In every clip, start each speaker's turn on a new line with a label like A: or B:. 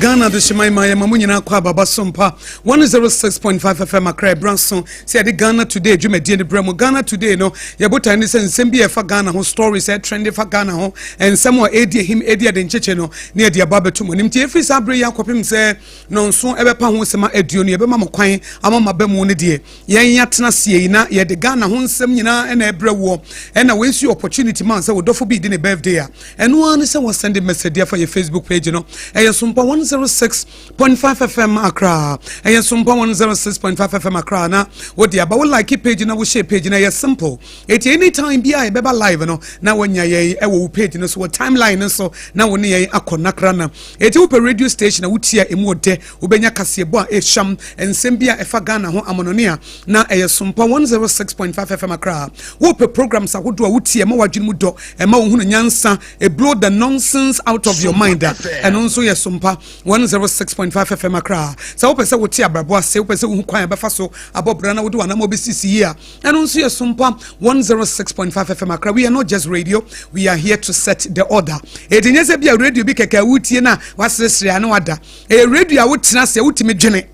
A: Ghana the Shemaima Mamunyina kwa Baba Sompa 106.5 FM Accra Branson say the Ghana today Jumedi the Bremo Ghana today no yabota ni sen sembi fa Ghana ho stories e trend fa Ghana ho and some edi him edi de ncheche no na edi ababeto mo nimti efri sabre ya kopim se no nso ebepa ho sema eduo no ebema mokwan amama bemu ne de yen yatena sie na ye de Ghana ho nsem nyina na ebrewo na we see opportunity man say wodofo bi di ne birthday a eno an say we send message there for your Facebook page no Sompa 106.5 FM Accra. Sompa 106.5 FM Accra. Na ODEHYIEBA we like page na we share page na yes simple. It anytime be I beba live no. Na when ye wo page no so timeline so na woni ye akonakra na. It wo radio station na wutia emu de ubenya kasebo a eham ensem bia efa Ghana ho amononia na Sompa 106.5 FM Accra. Wo pe programs ahodo a wutia ma wadwene mu do e ma wo hunu nyansa e blow the nonsense out of your mind and also Sompa 106.5 FM Accra. So opese wo ti abrabo ase opese wo kwan be fa so abobra na wo do anamo be sisi here. And also Sompa 106.5 FM Accra. We are not just radio, we are here to set the order. Edinye se bia radio bi keke wutie na wasresre ane wada. Radio a wotina se wutime dwene.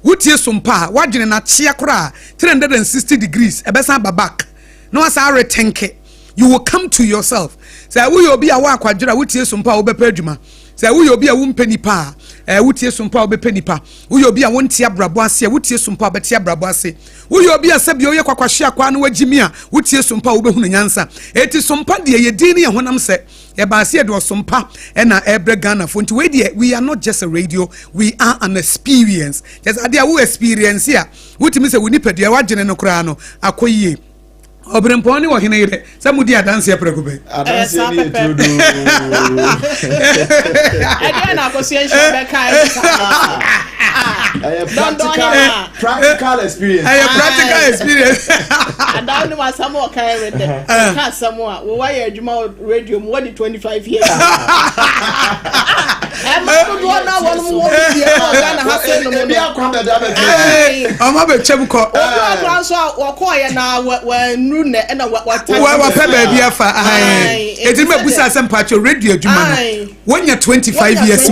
A: Wutie Sompa wadwene na chia kora 360 degrees ebesa babak. No asa retenke. You will come to yourself. Say we obi a wa kwadwera wutie Sompa wo be padwuma. Say we obi a wo mpani pa wutie Sompa obepe nipa we obi a wontie abrabo ase wutie Sompa obete abrabo ase we obi a sabi oye kwakwahye akwa na wagimi a wutie Sompa obehunu nyansa eti Sompa de ye din ne honam se ye ba ase de Sompa na ebre Ghana for nti we de we are not just a radio, we are an experience. Just ade a wo experience here wutimi se woni padua wagene no kra no akoyie Obrempong ni Oheneyere sa mudi adanse prekobe
B: adanse ni etudo ade na Akosua be kai
C: practical experience
A: practical experience
B: and now some kai with ka some wo wa ye adwuma radio mo 25 years
A: Ama be chemko
B: na what
A: baby afa eti me busa asem pacho radio adwuma no when you 25 years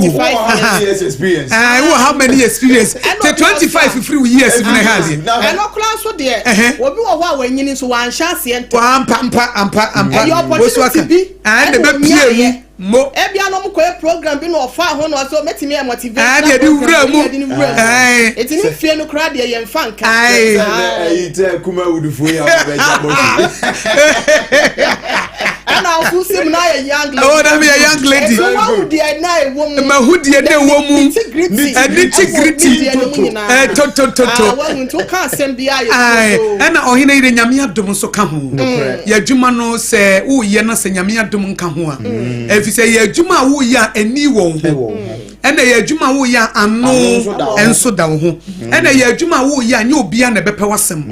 C: experience
A: how many experience the 25 free years in the house
B: and no class so there obi wo ho awanyini so wan hyaase ento
A: ampa and the baby mo
B: ebia no mko program bi no ofa ho no so metimi e motivate
A: na de wura mu
B: eti ni fie no kra de ye mfa nka
C: ite kuma udufo ya beja bosi
B: ana ofusim na ye young lady
A: oh na be a young lady
B: so how dey na e wo mu
A: ma hudie de wo mu integrity to
B: when to ka asem bia ye
A: so ana Oheneyere nyame adom so ka ho ya dwuma no se wo ye na se nyame adom nka ho a efise ye dwuma wo ya ani wo ho ena ye dwuma wo ya ano enso da wo ho ena ye dwuma wo ya nya obia na bepe wasem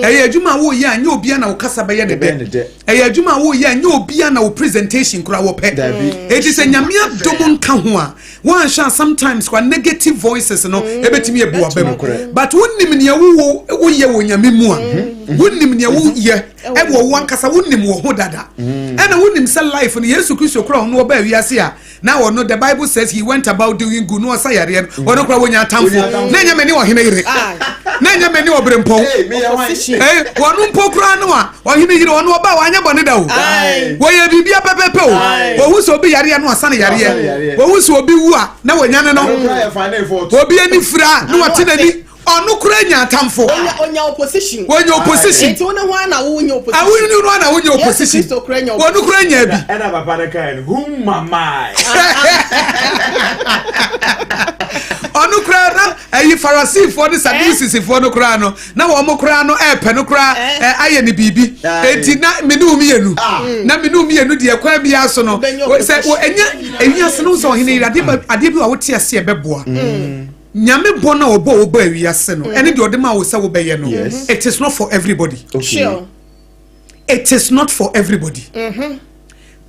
A: ye dwuma wo ya nya obia na wo kasa be ye ne be ye dwuma wo ya nya obia na wo presentation kura wo pe it is a nyame adom nka ho a one sha sometimes kwa negative voices no ebetimi ebu abem but wonnim ne wo ye wo nyame mu a wonnim ne wo ye e wo wankasa wonnim wo ho dada ena wonnim se life no Yesu Kristo kura no ba wiase a na wo no the Bible says he went about doing good no sayare no no kura wonya tamfo na nya meni Oheneyere na nya meni Obrempong wonu mpokura no a Oheneyere wono ba wanya bone da wo wo ye bibia pepepe wo wo so bi yare no asane yare wo wo so bi wu a na wonya ne no obi ani fira no wote nani onu kura nya tamfo
B: onya opposition
A: eti
B: wona ho na wo nya opposition
A: awuni no na wo nya opposition onu kura nya bi
C: ena papa na kan hum mama
A: onu kura na ayi Pharisee for the Sadducees for no kura no na wo mo kura no pe no kura aye ne bibi eti na menu mienu na menu mienu de kwa bia so no se wo enya se no so Oheneyere ade bi wa wo tie ase e beboa nyame bona obo awiase no ene de odema wo se wo beye no it is not for everybody
B: sure
A: it is not for everybody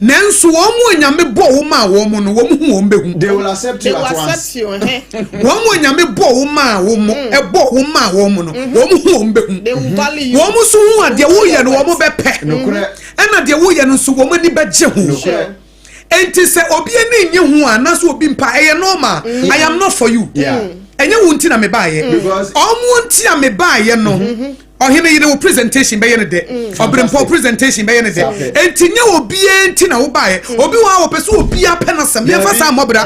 A: nanso wo mo nyame bo wo ma wo mo no wo mo hu wo mbehu
C: they will accept you at once
A: wo mo nyame bo wo ma wo mo e bo wo ma wo mo no wo mo hu wo mbehu
B: they will value you
A: wo mo so hu ade wo ye no wo mo be pe
C: no kure
A: ena de wo ye no so wo mo ni beje hu enti se obi eni nye ho ana so obi mpa eye normal I am not for you enye wo nti na me baaye omo nti na me baaye no Oheneyere wo presentation be ye ne de Obrempong presentation be ye ne de enti nye obi enti na wo baaye obi wa wo pese obi apɛ na sam ye fa sa mobra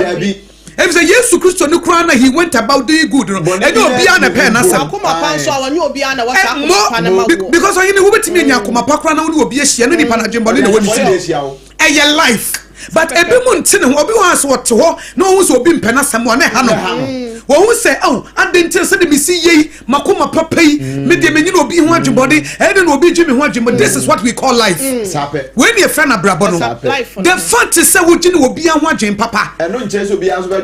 A: if say Jesus Christ no kra na he went about doing good no e no obi ana pɛ na sam
B: akoma pa so awanye obi ana wa sa akoma na mawo
A: because ohene wo betimi nya akoma pa kra na wo obi ahia no nipa na dwembo ne wo ni eye life but ebi mu ntine ho obi wa so wote ho na wo so obi mpɛ na sam wo na ha no wo say oh adentin say me see ye makoma papa yi me de me nyina obi ho adwebode e de na obi dwemi ho adwemo this is what we call life when your friend abrabo no the fact is say wo gini obi ho adwen papa
C: eno nche so obi anso be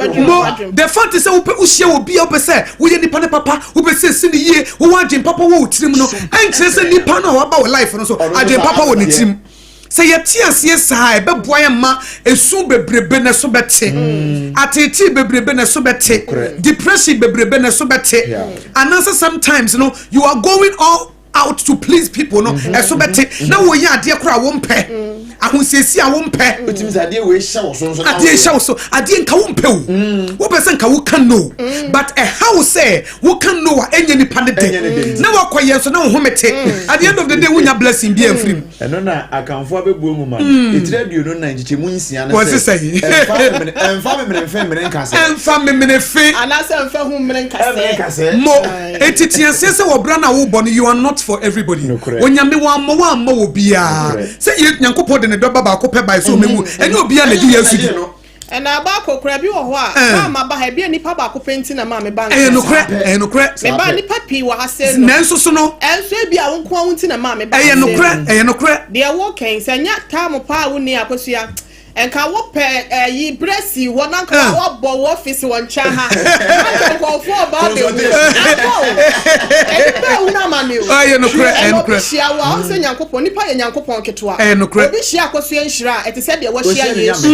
A: the fact is say wo pe wo hia obi o pe say wo ye nipa ne papa wo be say sini ye wo adwen papa wo tirim no enche say nipa no wa ba wo life no so adwen papa wo ne tirim say yeti asie saa be boa ma esu bebrebe ne so bete ateti bebrebe ne so bete depression bebrebe ne so bete and also sometimes you know you are going all out to please people no eso bete na wo ya ade kora wo mpe ahosiesi a wo mpe
C: otimi ade we hye wo so
A: ade hye wo so ade nka wo mpe wo pese nka wo kan no but a how say wo kan no wa enye nipa ne de na wo koye so na wo homete at the end of the day wo nya blessing bi afrim
C: eno na akanfo abebuo mu ma etire duo no na ngiche mu nsia na
A: wo se say
C: emfa me nkase
A: emfa me fe
B: ana se emfa hu me nkase
A: mo etitianse se wo bra na wo bo no you are not for everybody onyame wa mo obia say nyankopɔ de ne dɔba ba ko pɛ ba so memu ene obia na di yesu di
B: ena ba kokora bi wo ho a ma ba ha bi nipa ba ko penti na ma me ba
A: no kra
B: me ba nipa pi wa ha se
A: no nenso so no
B: enso e bia wo nko wonti na ma me ba
A: no kra
B: de wo ken se nya tam pa wo ni Akosua enka wo pe yi bresi wo na nka wo bo wo office wo ncha ha ko fo ba be wo na ma ni
A: no kra
B: shia wa o se nyankopon nipa ye nyankopon ketwa
A: no kra
B: obi shia Akosua nhira ete se de wo shia Yesu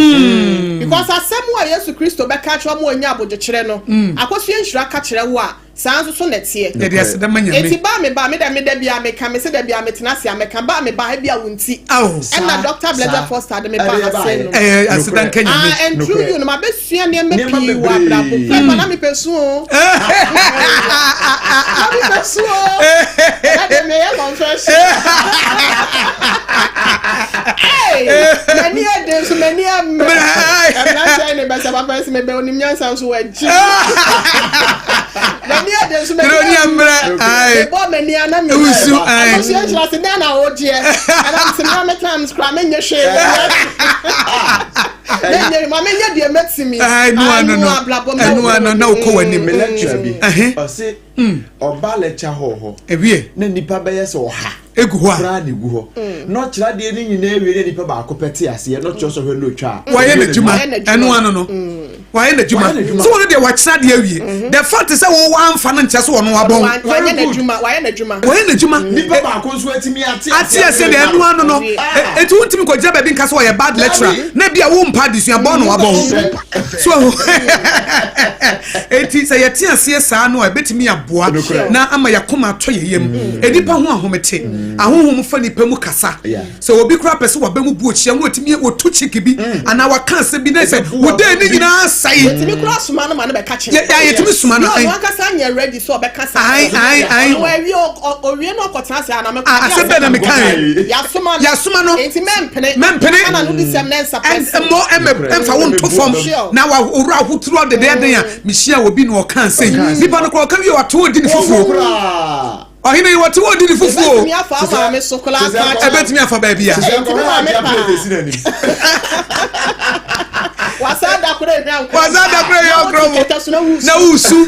B: because asem wa Yesu Kristo be ka twa mo anya abodje kire no Akosua nhira ka kire wo a sanso so netie
A: de de ase da manyame
B: eti ba me da bia me ka me se da bia me tena se me ka ba me ba bia wonti and na Dr. Blazer Foster de me ba ase no
A: ase dan kanyame
B: and true you no ma besua ne me pi wa brabo fe ma na me pesu o na me pesu o na de me ya confession many a days many a me na say ne be sa ba pe se me be onim nyansa so wa ji many a days many a me ai bo many a na me usu ai so you just na oje and I'm saying me times cry me nye share ne ma me nye de metimi no
A: na ko wani
C: me lecture bi o se oba lecture ho
A: ewie
C: na nipa be ye se oha
A: egu ho
C: a ni gu ho no kira de ni nyina ewie ne nipa ba ko pete ase no cho so hwe no twa
A: wa ye na juma enu ano no wa ye na juma so won de wa kira de awie the fact is say wo wa amfa na nche so wono abon
B: wa ye na juma
C: nipa ba ko so atimi ate
A: ase de enu ano no etu wontimi ko jira ba bi nka so ye bad lecturer na bia wo mpa disua bon no abon so eti say ye ti ase saa no e betimi aboa na ama yakoma to ye yem enipa ho ahomete ahohom fa nipa mu kasa so obi kura pese wa ba mu bu ochia ngo otimi otu chiki bi ana wa kanse bi na se wo de ni nyina sai
B: otimi kura suma no ma no be ka chi
A: ya yetimi suma no
B: ai kasa nya ready so be kasa
A: ai
B: wo wi owie no kwota se ana me
A: ase be na me kan ya suma no
B: enti mempene ana no bi sem na nsa pese
A: mo emfa won to form na wa owura hoturo de den a me hia obi no kan sei nipa no ko kan wi wa to di ni fufu Ohine what you did fufu
B: me afa ma me sokola
A: ka ebetimi afa ba bia
B: wasada kure
A: ya kromo na usu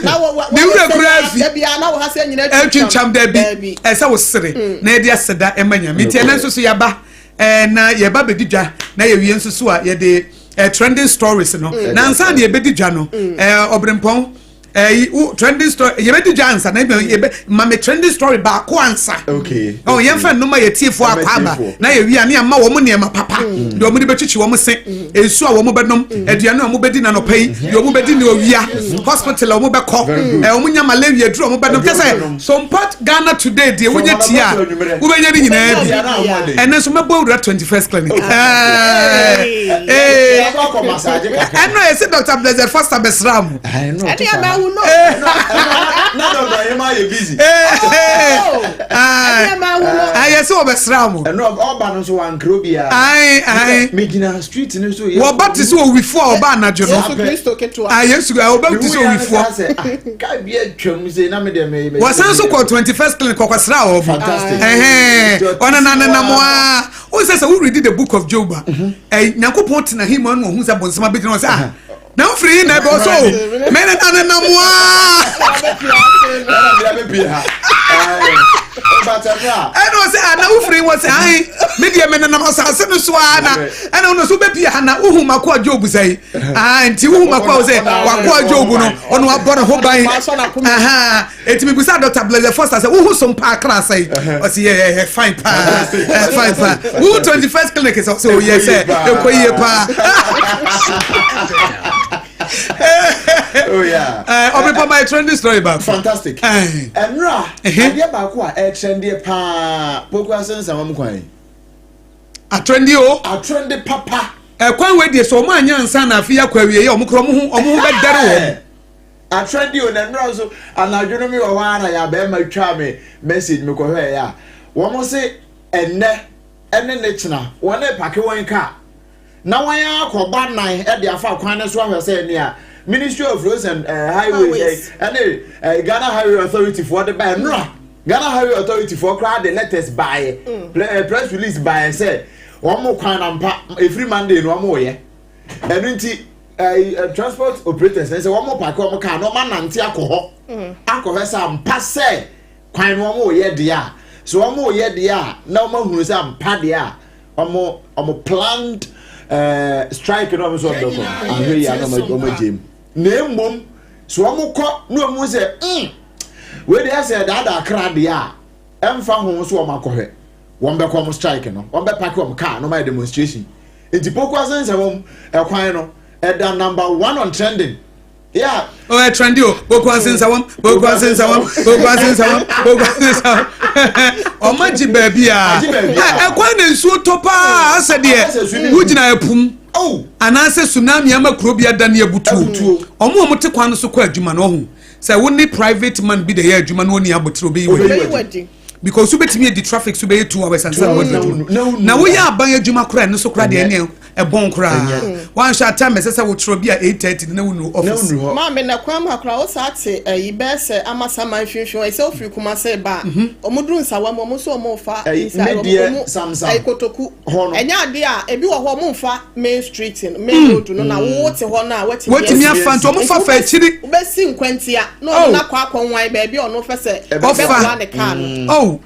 A: ni ure kure fi
B: da bia na wo ha se nyina
A: twincham da bi esa wo sere na e de aseda emanya meti ena nso so yaba na yaba bedidwa na ye wie nso so a ye de trending stories no na nsa de ebedidwa no Obrempong trending story you better answer na me trending story ba ko answer
C: okay
A: oh yen fa no ma ye tiefo akwaba na ye wi ane ama wo mo ne ma papa de wo mo de bechichi wo mo se ensu a wo mo bedom aduane wo mo bedi na no pai de wo mo bedi na owia hospital wo mo be ko wo mo nya malaria duro wo mo bedom kese Sompa Ghana today de wo nya tia wo be nya ni nyina bi ene so mebo 21st clinic no I said Dr. Blazer Foster Besram
C: I know
B: Eni ama wu no
C: na do you you busy
B: Eni ama wu no
A: yes o Besram
C: no oba no so wan krobia me gina street no so
A: wo baptist o before oba anajo no
B: Yesu Kristo ketua
A: yes o baptist o before
C: ka bia twam say na me de me
A: wasan so ko 21st clinic ko kwasra o
C: fantastic
A: ona na mo o say we read the book of Job Nyankopon tina him no hu say bonsama be no say na free na be so me na mo I say na free was say me dia me na asase no so ana no so be pia na uhu makwa Job say nti uhu makwa say wakwa Job no ono abona ho ban eti me busa Dr. Blazer Foster say uhu Sompa Accra say o say yeah fine pa fine pa who 21st clinic is so yes ekoye pa
C: oh yeah
A: obi my trending story back
C: fantastic enra idea ba ko a trendy pa poku asensa mam kwan
A: a trendy
C: papa
A: kwan we dey so ma anya nsa na afia kwa wie ye omukro mo be dare wo
C: a trendy o na enra so anadwono mi wo ara ya ba ma twa me message me ko hwe ya wo mo se enne ne china wo na pake won ka na wan akoba nan e de afa kwan ne so ahwe se ne a Ministry of Roads and Highways and Ghana Highway Authority for the by Ghana Highway Authority for crowd the letters by press release by say one more kwan ampa every Monday no more ye and transport operators say one more park one car no man nante akọ sam pass say kwan one more ye dia so one more ye dia na one hunu sam pa dia one planned strike no so do and we ya no mo jam na mom so amukọ no mu say we dey say that Accra dia emfa ho so o makọhwe won be come strike no won be pack on car no my demonstration enti poku asense mom ekwan no da number 1 on trending yeah
A: trendy o poku asense won o maji baby ekwan na nsuo topa ase de wugina epum anase tsunami amakuro bia da na ebutu omo te kwan so kwa adwuma no ho say woni private man bi de ya adwuma no oni abotire obi we because you betimi the traffic so be 2 hours and so na we ya ban adwuma kura no so kura de ene e bon kura one shot time say we tro bia 8:30 na wonu office
B: ma me na kwam hakura o sa te ibese amasa man hwehwe e se ofiri kuma se ba omudru nsawa mo so mo fa
C: samsam
B: ai kotoku enya ade a ebi wo ho mo fa main street main road no na wo te ho na
A: wati mi afa nto mo fa fa chiri
B: ubesi nkwantia no na kwa akwanwan ba bi ono fa se
A: ofa
B: ne car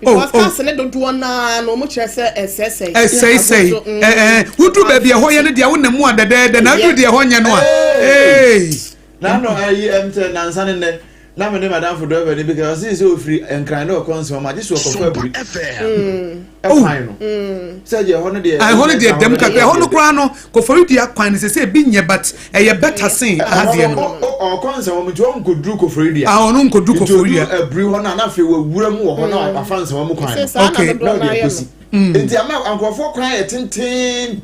A: because
B: cars ne do na no mo kire se essay
A: wudu ba bi ho ye ne dia wo na mu adede na du dia ho nya no a
C: na no ayi ente na nsa ne na me ne madam for driver ni because this is so free and cry no concern ma this work for aburi fine no say je ho ne dia
A: I ho ne dia dem kakra ho no kra no ko for dia kwan ne say bi nye but e better sin adie no
C: o concern mo nti won ko dru ko for dia
A: no nko dru ko for dia
C: aburi ho na fe wa wura mu ho na afanse mo kwan
A: okay
C: nti ama ankofo kwan ye tintin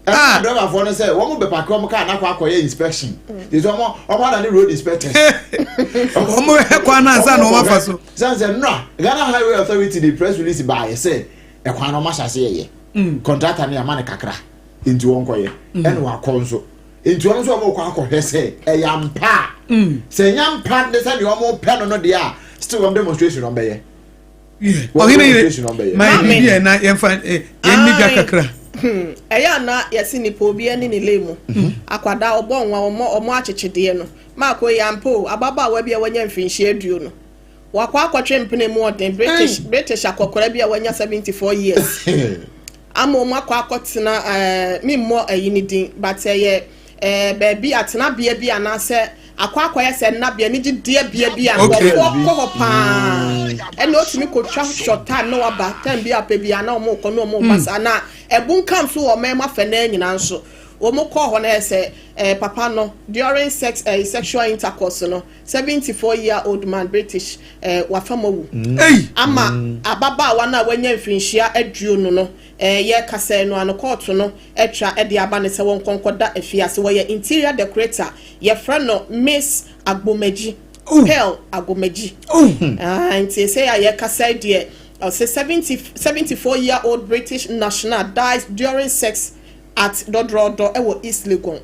C: driver for no say one be park come car na kwa akoye inspection this one na the road inspectors
A: omo he kwa na nsa no mafa so
C: say no Ghana Highway Authority the press release by say e kwa no machase ye contractor na amane kakra into won koye ene wa konso into won so mo kwa akohe say e yampa say yampa de say the omo pe no de a still on demonstration on be ye
A: my media na yemfa yemmiga kakra
B: eya na yesi ni po bi eni ni lemu akwada obon wa omo achechede no mako yampo ababa wa bia wanya mfinhie aduo no wakwa akwatwe mpene mu oden British akokora bia wanya 74 years amo omo akwa akotena mimmo ayini din but ye baby atena bia bia na se akwa ya se na bia ni gye bia ko pa e no timi ko twa short time no aba time bia pa bia na omo ko no omo basa na ebun kam so o mema fe na nyina nso omo ko ho na se papa no during sexual intercourse no 74-year-old man British wa famawu ama ababa wa na wanya mfinhia aduo no ye kasa no an court no etwa e de aba ne se won konkoda afiase wo ye interior decorator ye friend no Miss Agbomeji Pearl Agbomeji nti say ye kasa de say 74-year-old British national dies during sex at Dodrodo ewo East Legon.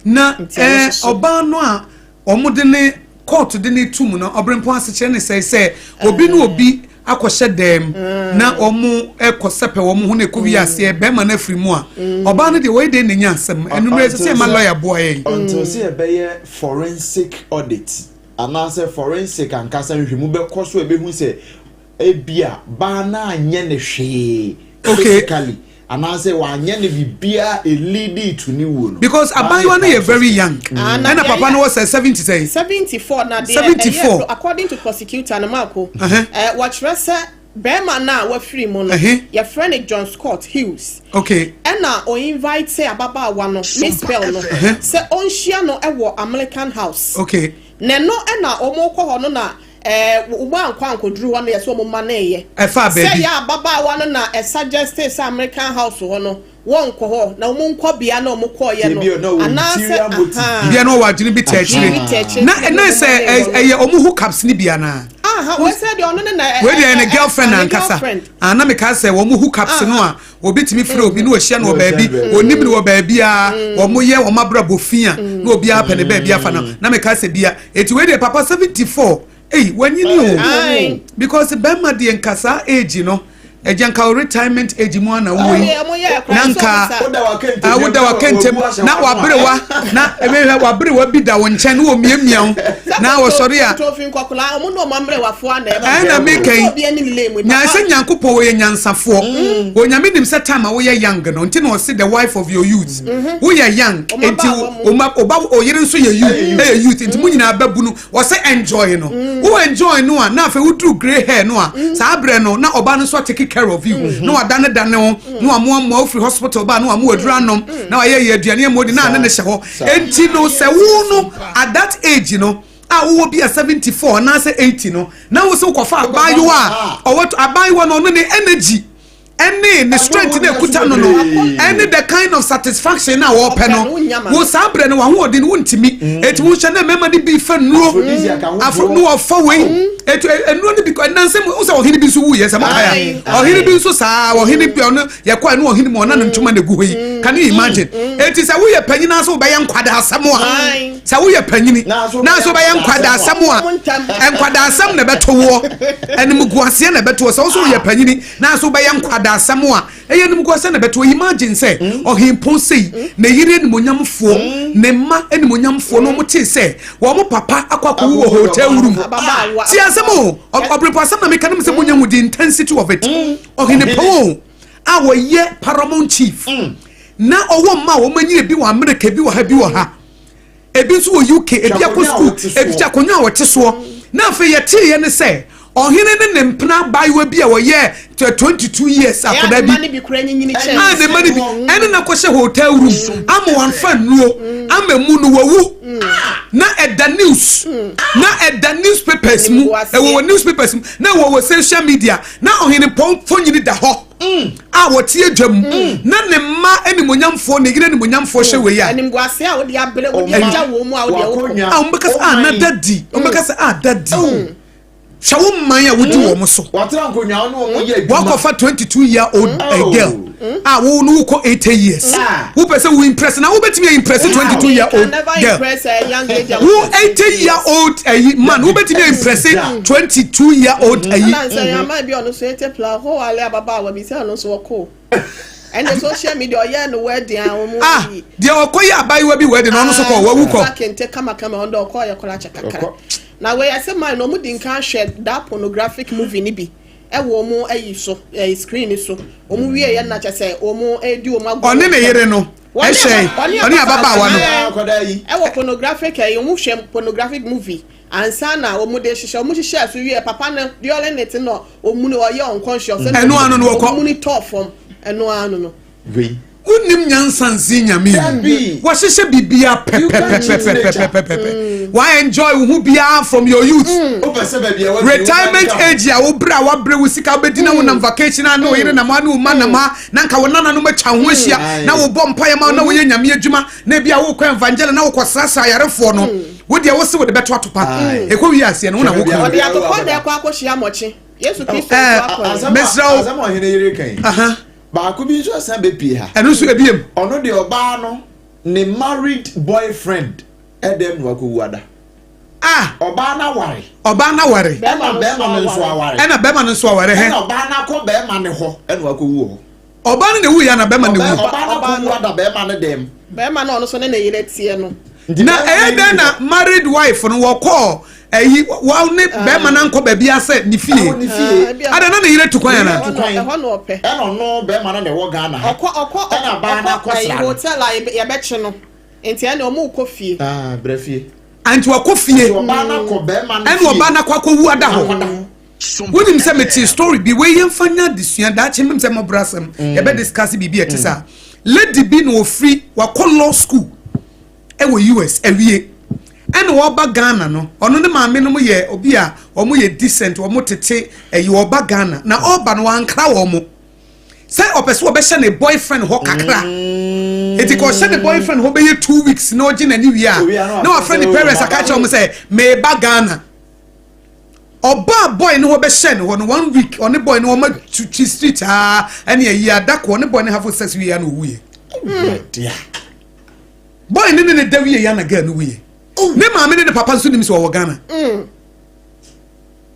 A: Na oba no a omude ne court de ne tum no Obrempong aseche ne say obi no obi akohye dem na omu ekosepe omu hu ne kuwi ase be ma na firi mu a oba no de we de ne nya asem enumere say ma lawyer boy
C: until say be forensic audit ana say forensic ankasa hwemu be koso e be hu say ebia ba na anye ne hwe physically and I say wanye ne bibia a lady to ni wo no
A: because Abayiwa no very young and papa no was 74
B: na
A: 74
B: according to prosecutor na Marco watch resa Bema na wa free mo no your friend John Scott Hughes and na o invite say ababa wa no Miss Bell no say on share no ewo American House ne no na omo kɔ hɔ no na uba nkwa nkodru ho na yeso mo maneye say ya baba wa no na suggest say American House ho no won kɔ hɔ na mo nkɔ bia na mo kɔ ye no anase
A: bia no wa jini bi techiri na say omo hookups ni bia na
B: we said you no na
A: we dey girlfriend and kasa na me ka say omo hookups no a obi timi frɛ obi no ohia no baabi onim no baabi a omo ye omo abrabo fia na obi a pɛ ne baabi afa na me ka say bia eti we dey papa 74 when you know because Bema di nkasa age no ejanka retirement age mo na wo nanka awoda wakentem na wabrewa na emehwe wabrewa bi da wo nche na wo miamia na wo sori a
B: tofin kokula omo no mamrewafo na eba
A: na mekai nya se nyankopɔ wo ye nyansafo wo nyame dim se time wo ye young no nti no see the wife of your youth wo ye young enti oba oyire nso ye youth enti mu nyina babu no wo se enjoy no wo enjoy no a na afa wo dru grey hair no a sa abre no na oba no so take care of you no adane no amo free hospital ba no amo aduranom na waye ye aduane amodi na ne hye ho enti no se wo no at that age no a wo be 74 na say 80 no na wo se kofa Abayiwa o what Abayiwa no ne energy any the strength na kuta no any the kind of satisfaction na wo pe no wo sabre no wo de no ntimi eti wo hye na mema de bi fa nuo afro no wo fa we eti enuo ni because nanse wo say ohini bi so wu yes amakaya ohini bi so saa ohini bi ono ye kwa no ohini mo na ntuma na gu hoyi can you imagine eti say wo ye panyina so be ye nkwada asam a say wo ye panyini na so be ye nkwada asam a enkwada asam na beto wo enim guase na beto so wo ye panyini na so be ye nkwada asam a eyenim guase na beto imagine say ohimpon sei na yire ni monyamfo ne ma eni monyamfo no mo te say wo mo papa akwakwo wo hotel room ti asemo Obrempong asem na meka nem se monyamu the intensity of it Oheneyere awo ye paramount chief na owo ma wo manyi bi wa America bi wa ha bi wa ha ebi so wo UK ebi akọ school ebi chakonwa wo te so na afa ye te ye ne se Ohene ne mpena Abayiwa bi a wo ye 22 years akoda bi
B: mani bi kura nyinyini chance
A: ne mani bi ene na ko she hotel room am wan fa nuo am emu no wawu na eda news na eda newspapers mu wo newspapers mu na wo social media na Oheneyere fonyini da ho a wo tie dwam na ne ma animonyamfo ne gire animonyamfo hwe we ya
B: animguase a wo de abre wo de agya wo mu a wo de wo
A: a umbekasa na dadi umbekasa dadi shawo man ya wudi wo so
C: watra nkonwa no mo ye
A: adwuma wako fa 22-year-old girl wo no ko 80 years wo pese wo impress na wo betimi impress 22-year-old girl
B: impress a young lady
A: wo 80-year-old man wo betimi impress 22-year-old
B: na say am bi ono so ete plan ho ale ababa wa bi say ono so ko and the social media yeah no wedding
A: the okoye Abayiwa bi wedding ono so ko wawu ko
B: kente kama ondo okoye kola chakakara na we say man no mu din kan share that pornographic movie ni bi wo mu ayi so screen so omu wie ye na chese omu edi omu agbo
A: oni ne yere no oni ababa wa no
B: wo pornographic omu hwe pornographic movie ansa na omu de hihye omu hihye so wie papa na de ole net no omu no ye unconscious
A: eno anu no ko
B: omu ni top form eno anu no
C: we
A: unim nyansanzi nyame wa hihye bibia pepe why enjoy who bia from your youth retirement age ya wo bra wa bre wo sika bedina wo na vacation na wo yire na ma na ma na ma na nka wo nana no ma twa ho hia na wo bɔ mpae ma na wo ye nyame adwuma na bia wo kɔ evangel na wo kɔ sasa yarefo no wo dia wo se wo de beto atopa e kɔ wi ase no na wo kɔ
B: wo dia to kɔ de kɔ akɔhia mɔkye Yesu Kristo
C: akɔ mesrawo azama Oheneyere kan ba ko bi so san be pie ha
A: eno so ebiem
C: ono de oba no ne married boyfriend edem no akɔwuada oba na ware be ma no so aware
A: ena be ma no so aware he
C: oba na ko be ma ne ho eno akɔwu ho
A: oba no ne wu ya na be ma ne wu
C: oba na ko wuada be ma ne dem
B: be ma no so ne yere tie no
A: na eden na married wife no wo call wa ne be ma na nko ba bia se ni fie ada na ne yere tukwan ya na
B: ho no ope
C: eno no be ma na ne wo Ghana
B: okọ
C: na ba na ko sra
B: hotel ya be che no enti ene omu kɔ fie
C: bra fie
A: anti wa kɔ fie
C: oba na ko be ma na
A: ene oba na kwa wu ada ho wonim se meti story bi we yem fanya disua da chemem se mo brasem ye be discuss bibi etisa lady bi no free wa call law school e wo US ewie ene wo ba Ghana no ono ne maame no mo ye obi a o mo ye decent o mo tete e wo ba Ghana na oba no ankra wo mo say opeso obehye ne boyfriend ho kakra eti ko hye ne boyfriend ho be ye 2 weeks na ogi na ni wi a na wa friend parents aka che o mo say me ba Ghana oba boy ne ho be hye ne ho no 1 week oni boy ne o ma to street ene ye adako ne boy ne have sex wi ya na owie boy ne dawie ya na Ghana wi ne maame ne papa nso nim se wo Ghana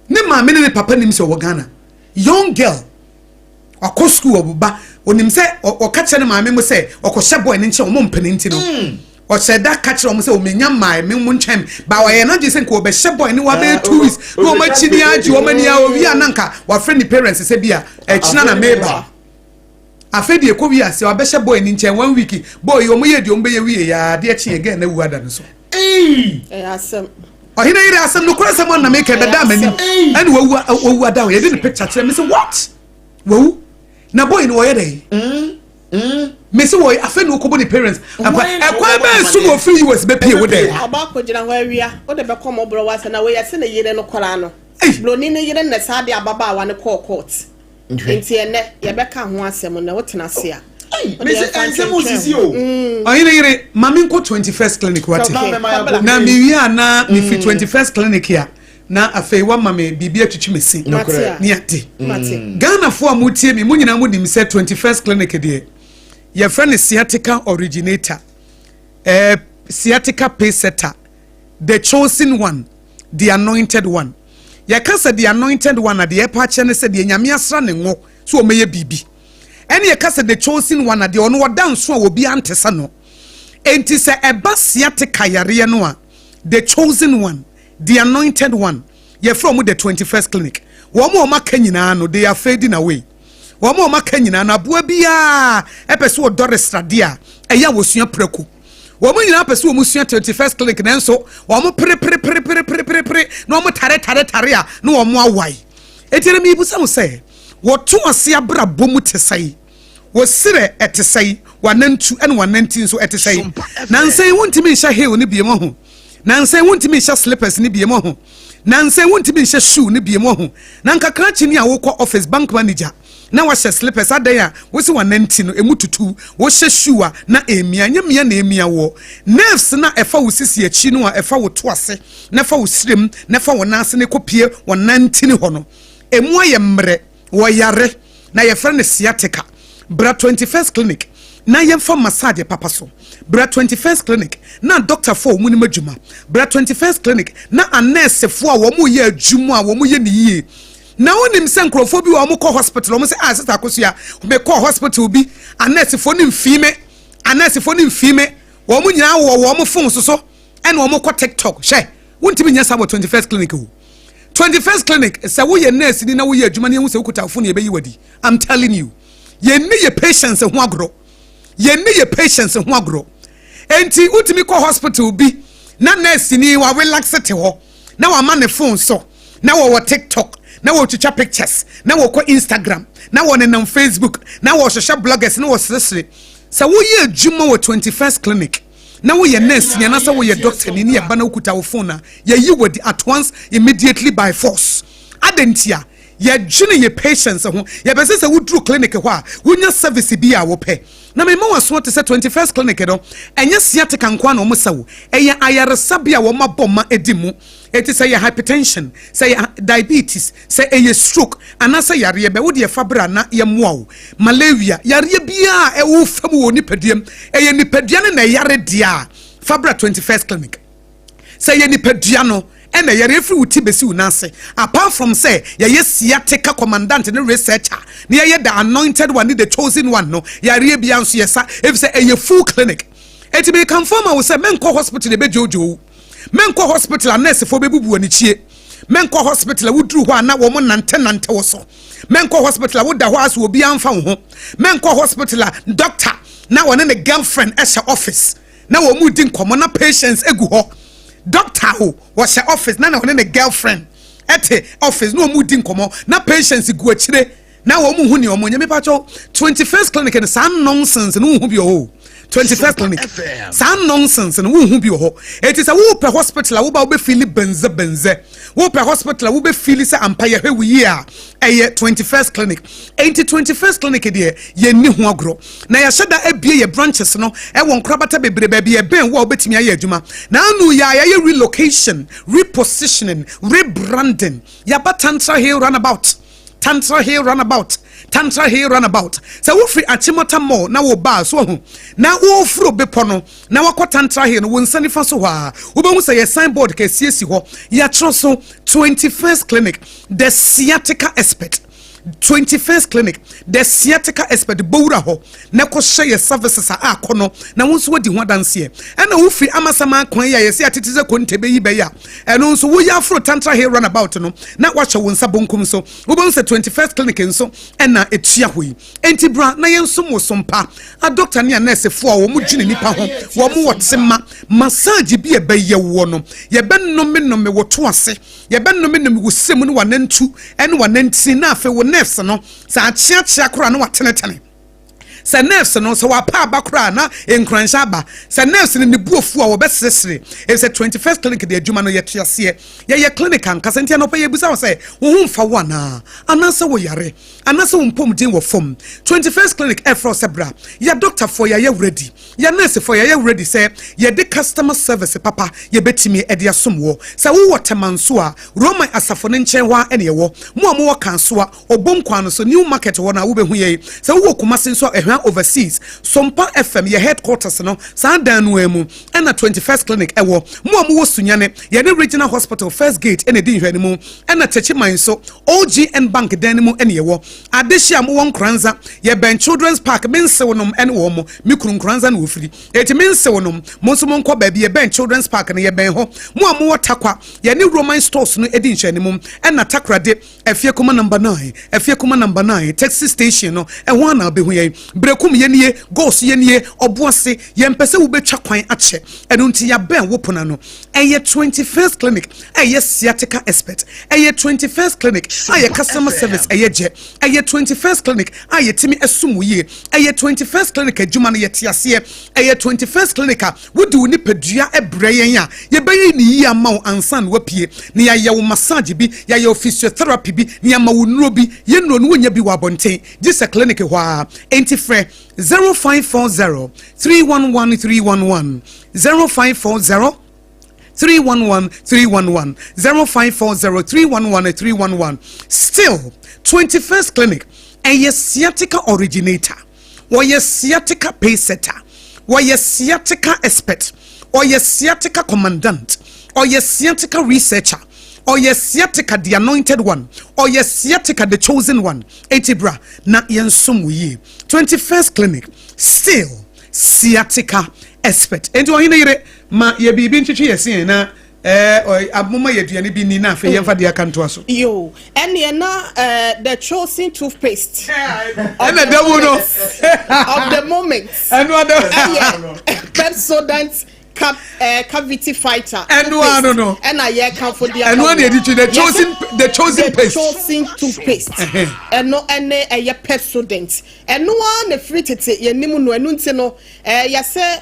A: ne maame ne papa nim se wo Ghana young girl Akosua obuba onim se o kache ne maame mo se okohye boy ne nche o mo mpene nti no o se da kache o mo se o menya mai me mo nchem ba wo ye na je se nko obehye boy ne wa be 2 weeks no ma chini agi o mani a o wi ananka wa friend parents se bia e china na meba afedi ekowi ase obehye boy ne nche 1 week boy o mo ye di o mbe ye wi ya de echi again na wu ada no so
B: asem
A: Oheneyere asem no kura sem na make beda mani ene wu ada o ye de picture kire me say what wo na boy no ye dey me say wo afa no ko bo the parents ekwa be su mo free US be pie wo dey
B: aba ko gina ho awia wo de be kom obro wase na we yase na yere no kora no bloni ne yere na sa de ababa wa ne court enti ene ye be ka ho asem na wo tena se a
C: me say ansem osisi o
A: Oheneyere mami nko 21st clinic wate na mi wi ana mi fi 21st clinic here na afei wa mame bibia twitwi mesi ni ate Ghana fo amutie mi munyina mu dim se 21st clinic de ye friend sciatica originator sciatica pace setter the chosen one the anointed one ye ka se the anointed one na de e pa che ne se de nyame asra ne ngo so o meye bibi ene ye ka se the chosen one na de ono woda nso a obi antesa no enti se eba sciatica yare no a the chosen one the anointed one ye from the 21st clinic wo mo ma kanyina no they are fading away wo mo ma kanyina na boa bia epese wo dore strade a eya wo sua praku wo mo nyina pese wo mo sua 21st clinic nenso wo mo pre no mo tare a no wo mo awai etere mi busa mo say wo to ase abra bomu tesai wo sire etesai wanantu ene wananti so etesai nansen wontimi hya he oni biemo ho nansen wontimi hya slippers ni biemo ho nansen wontimi hya shoe ni biemo ho nan kakra chini a wo kɔ office bank manager na wa hya slippers adan a wo si wananti no emututu wo hya shoe a na emia nyamia na emia wo nerves na efa wo sisi achi no a efa wo to ase na fa wo srem na fa wo nase ne kopie wananti ni ho no emu aye mre wo yare na ye frɛ ne sciatica bra 21st clinic na yemfa massage papa so bra 21st clinic na doctor for mu ni madwuma bra 21st clinic na a nurse fo a wo mu ye adwuma a wo mu ye ne yie na wonim se nkrofo bi wo mu kɔ hospital wo mu se sister Akosua me kɔ hospital bi a nurse fo ni mfime wo mu nyina wo mu phone so ene wo mu kɔ TikTok hye wontimi nya sabo 21st clinic wo 21st clinic say wo ye nurse ni na wo ye adwuma ne hu se ukutafo ne be yi wadi. I'm telling you, ye ne ye patience ho agro, ye ne ye patience ho agro. Enti utimi ko hospital bi na nurse ni wa relax te ho na wa ma ne phone so na wo TikTok na wo chicha pictures na wo ko Instagram na wo ne nam Facebook na wo hwehwe bloggers na wo sresre sa wo ye adwuma wo 21st clinic na wo ye nurse ni na sa wo ye doctor ni ye ba na ukuta wo phone na ye yi wodi at once immediately by force adentia ye dwene ye patience ho ye be se wo dru clinic ho a wonya service bi a wo pe na me ma waso te se 21st clinic do enye siate kankwa na o musawo eye ayaresa bia wo maboma edimu eti say hypertension say diabetes say eye stroke anasa yare be wo de fabra na ye moawo malaria yare bia e wo fam wo nipadiem eye nipadua na yare dia fabra 21st clinic say ye nipadua no ena yare free wuti besi unase apart from say ye sciatica commandant ne researcher ne ye the anointed one, the chosen one no yare bia nso yesa if say a full clinic eti be confirm I say menko hospital be jojo menko hospital nurse fo be bubu ani chie menko hospital wudru ho ana wo mo nante wo so menko hospital wo da ho aso obi amfa wo ho menko hospital doctor na wona ne girlfriend esha office na wo mu din komo na patients egu ho doctor who was her office na wona ne girlfriend ete office no mu din komo na patients gu akire na wo mu hu ne omo nyame pa cho 21st clinic and some nonsense no hu bi o 21st clinic some nonsense and hu bi o it is a wo per hospital wo ba wo be feel benze wo per hospital wo be feel say empire hwe wi a eye 21st clinic 21st clinic there ye ni hu agro na ya sheda abie ye branches no e won krabata bebre ba bia ben wo betimi aye adwuma na anu ya relocation, repositioning, rebranding ya batantra here runabout Tantra Hill runabout. So wo free Achimota Mall na wo ba so ho. Na wo fro bepono na wakọ Tantra Hill no wonsa nifa so ha. Wo be hu say signboard ka siesi ho. Ya tro so 21st clinic the sciatica expert. 21st clinic the sciatica expert bowra ho na ko share services a akono na wonso wodi ho danse e na wo free amasama kwan ya yesi atitize kontebe yi be ya eno nso wo ya fro Tantra Hill runabout no na wacho wonsa bonkum so wo bon say 21st clinic nso na etua hoyi enti bra na yenso mo sompa a doctor ne nurse fo a wo mu gine nipa ho wo mu wotsema massage bi e be ye wo no ye be no me wo to ase ye be no me wo semu no wanantu ene wananti na afa wo nerves no sa chia kura no watenetene sa nerves no so wa pa bakura na enkranhya ba sa nerves ni ne buofu a wo besesere e say 21st clinic de adwuma no yetuase ye clinic an kasentia no pa ye busa wo say wo hu mfa wana anasa wo yare anasa wo mpom din wo fom 21st clinic efro sebra ya doctor for ya ready ya nurse for ya ready say ye de customer service papa ye betimi e de asomwo sa wo wotemanso a Roman asafo ne nchen hwa ene ye wo mo kanso a obom kwan so new market wo na wo behu ye sa wo kumase so ehwa overseas Sompa FM ye headquarters no sandan no emu na 21st clinic ewo mo sunyane ye the regional hospital first gate ene din hwani mu na techiman so OGN bank dan mu ene yewo adehia mo won kranza ye ben children's park mense wonom ene wo mo mikrun kranza na ofiri eti mense wonom mo so mo nkọ ba bi ye ben children's park na ye ben ho mo takwa ye ne Roman stores no edin hwani mu na takrade afie kuma number 9 taxi station no ho na behu ye brekum yenie ghost yenie obuase ye mpese wo betwa kwan ache eno nti ya ben wo pona no eye 21st clinic eye sciatica expert eye 21st clinic eye customer service eye je eye 21st clinic eye timi esum ye eye 21st clinic adwuma no ye tiase eye 21st clinic wodi woni padua ebreyen a ye bayi ni yi ama wo ansan wapie ni ya ye wo massage bi ya ye physiotherapy bi ni ama wo nuro bi ye nuro no wonya bi wa bonten gisa clinic hwa enti frɛ 0540 311 311 0540 311 311 0540 311 311 still 21st clinic a sciatica originator or a sciatica pace setter or a sciatica expert or a sciatica commandant or a sciatica researcher or your sciatica the anointed one or your sciatica the chosen one etibra na yensum wi 21st clinic still sciatica expert enti Oheneyere ma ye bibi ntwetwe yesi na aboma yeduane bi ni na afa yemfa de akanto aso
B: yo ene na the chosen toothpaste
A: and the devil no
B: of the moment
A: and what
B: Pepsodent cavity fighter
A: and one no
B: and I can for the
A: and one the chosen paste
B: chosen toothpaste and no ene Pepsodent and no one free tete ye nimu no enu nti no ya se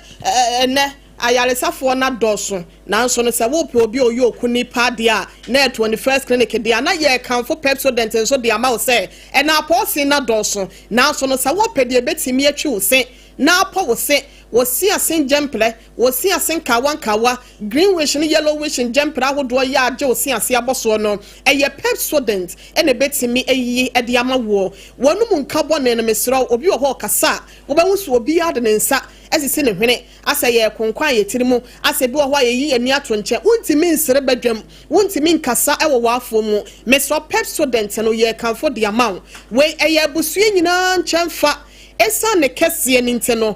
B: ene ayaresafo na doso nanso no se wo pe obi oyo okuni pa dia na 21st clinic dia na ye kan for Pepsodent nso dia ma wo se and na aposi na doso nanso no se wo pe dia betimi atwi wo se na apo wo se wosi asen jemple wosi asen kawa greenwish ni yellowish jemple ahodo ya age wosi ase aboso no eye Pepsodent ene betimi eyi ede amawo wonu mu nkabo ne mesro obi wo ho kasa wo be wusu obi ade ne nsa asisi ne hwene asa ye konkwan ye tirimu asa bi wo ho ayi ani ato nche untimi nsere badwam untimi nkasa ewo wafo mu mesro Pepsodent no ye kanfo de amawo we eye abusue nyina nchemfa esa ne kese ni nteno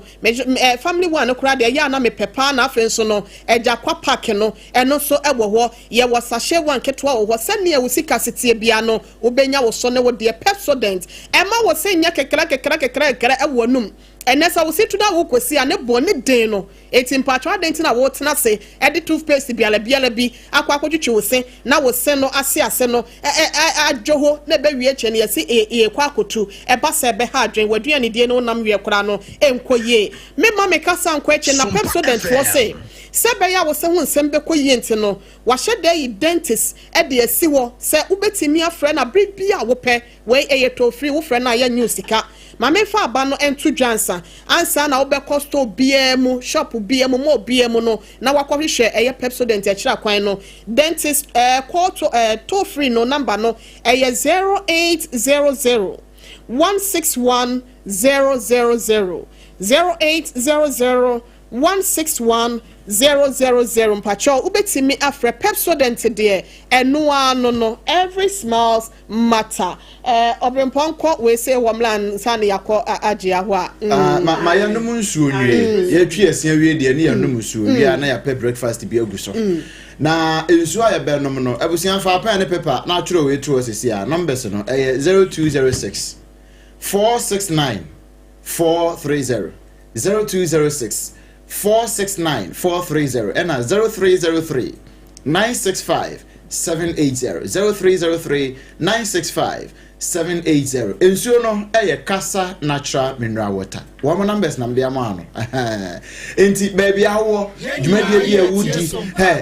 B: family one kura de ya na me pepa na afen so no eja kwa park no eno so ewo ho ye wasahye one ketwa wo sane ya usika setie bia no obenya wo so ne wo de Pepsodent ema wo se nya kekra ewo num enesa wo situ na wo kosi ane bone den no etimpatwa denti na wo tena se edi toothpaste biala bi akwa kwotwetwe wo se na wo se no ase no adwoho na be wie che ne yesi e kwa akotu eba se be ha adwen waduane die no nam wie kora no enkoye me ma me kasa nkwa eche na Pepsodent wo se sebe ya wo se ho nsem be koye enti no wa hye dey dentist e de esi wo se ubetimi afre na bibia wo pe we eyeto free wo fre na ya new sika ma me fa aba no entu dwansa ansa na wo be costo BM shop BM mo BM no na wakwohwehwe eye Pepsodent e kira kwan no dentist call to toll free no number no eye 0800 161 000 0800 161 000 mpacho ubetimi afre Pepsodent de eno ano no every smiles matter Obrempong ko we say wamlan sane yakọ agye aho a
C: ma yanum nsuo nwie ye twi asia wie de ne yanum nsuo wie na ya pe breakfast bi aguso na nsuo ya be nom no abusian fa pa ne pepa na atwero we to osisi a numbers no 0206 469 430 0206 469 430 and 0303 965 780 0303 965 780 ensuo no kasa natural mineral water one numbers nam dia ma no enti baby awo dwumadie bia wudi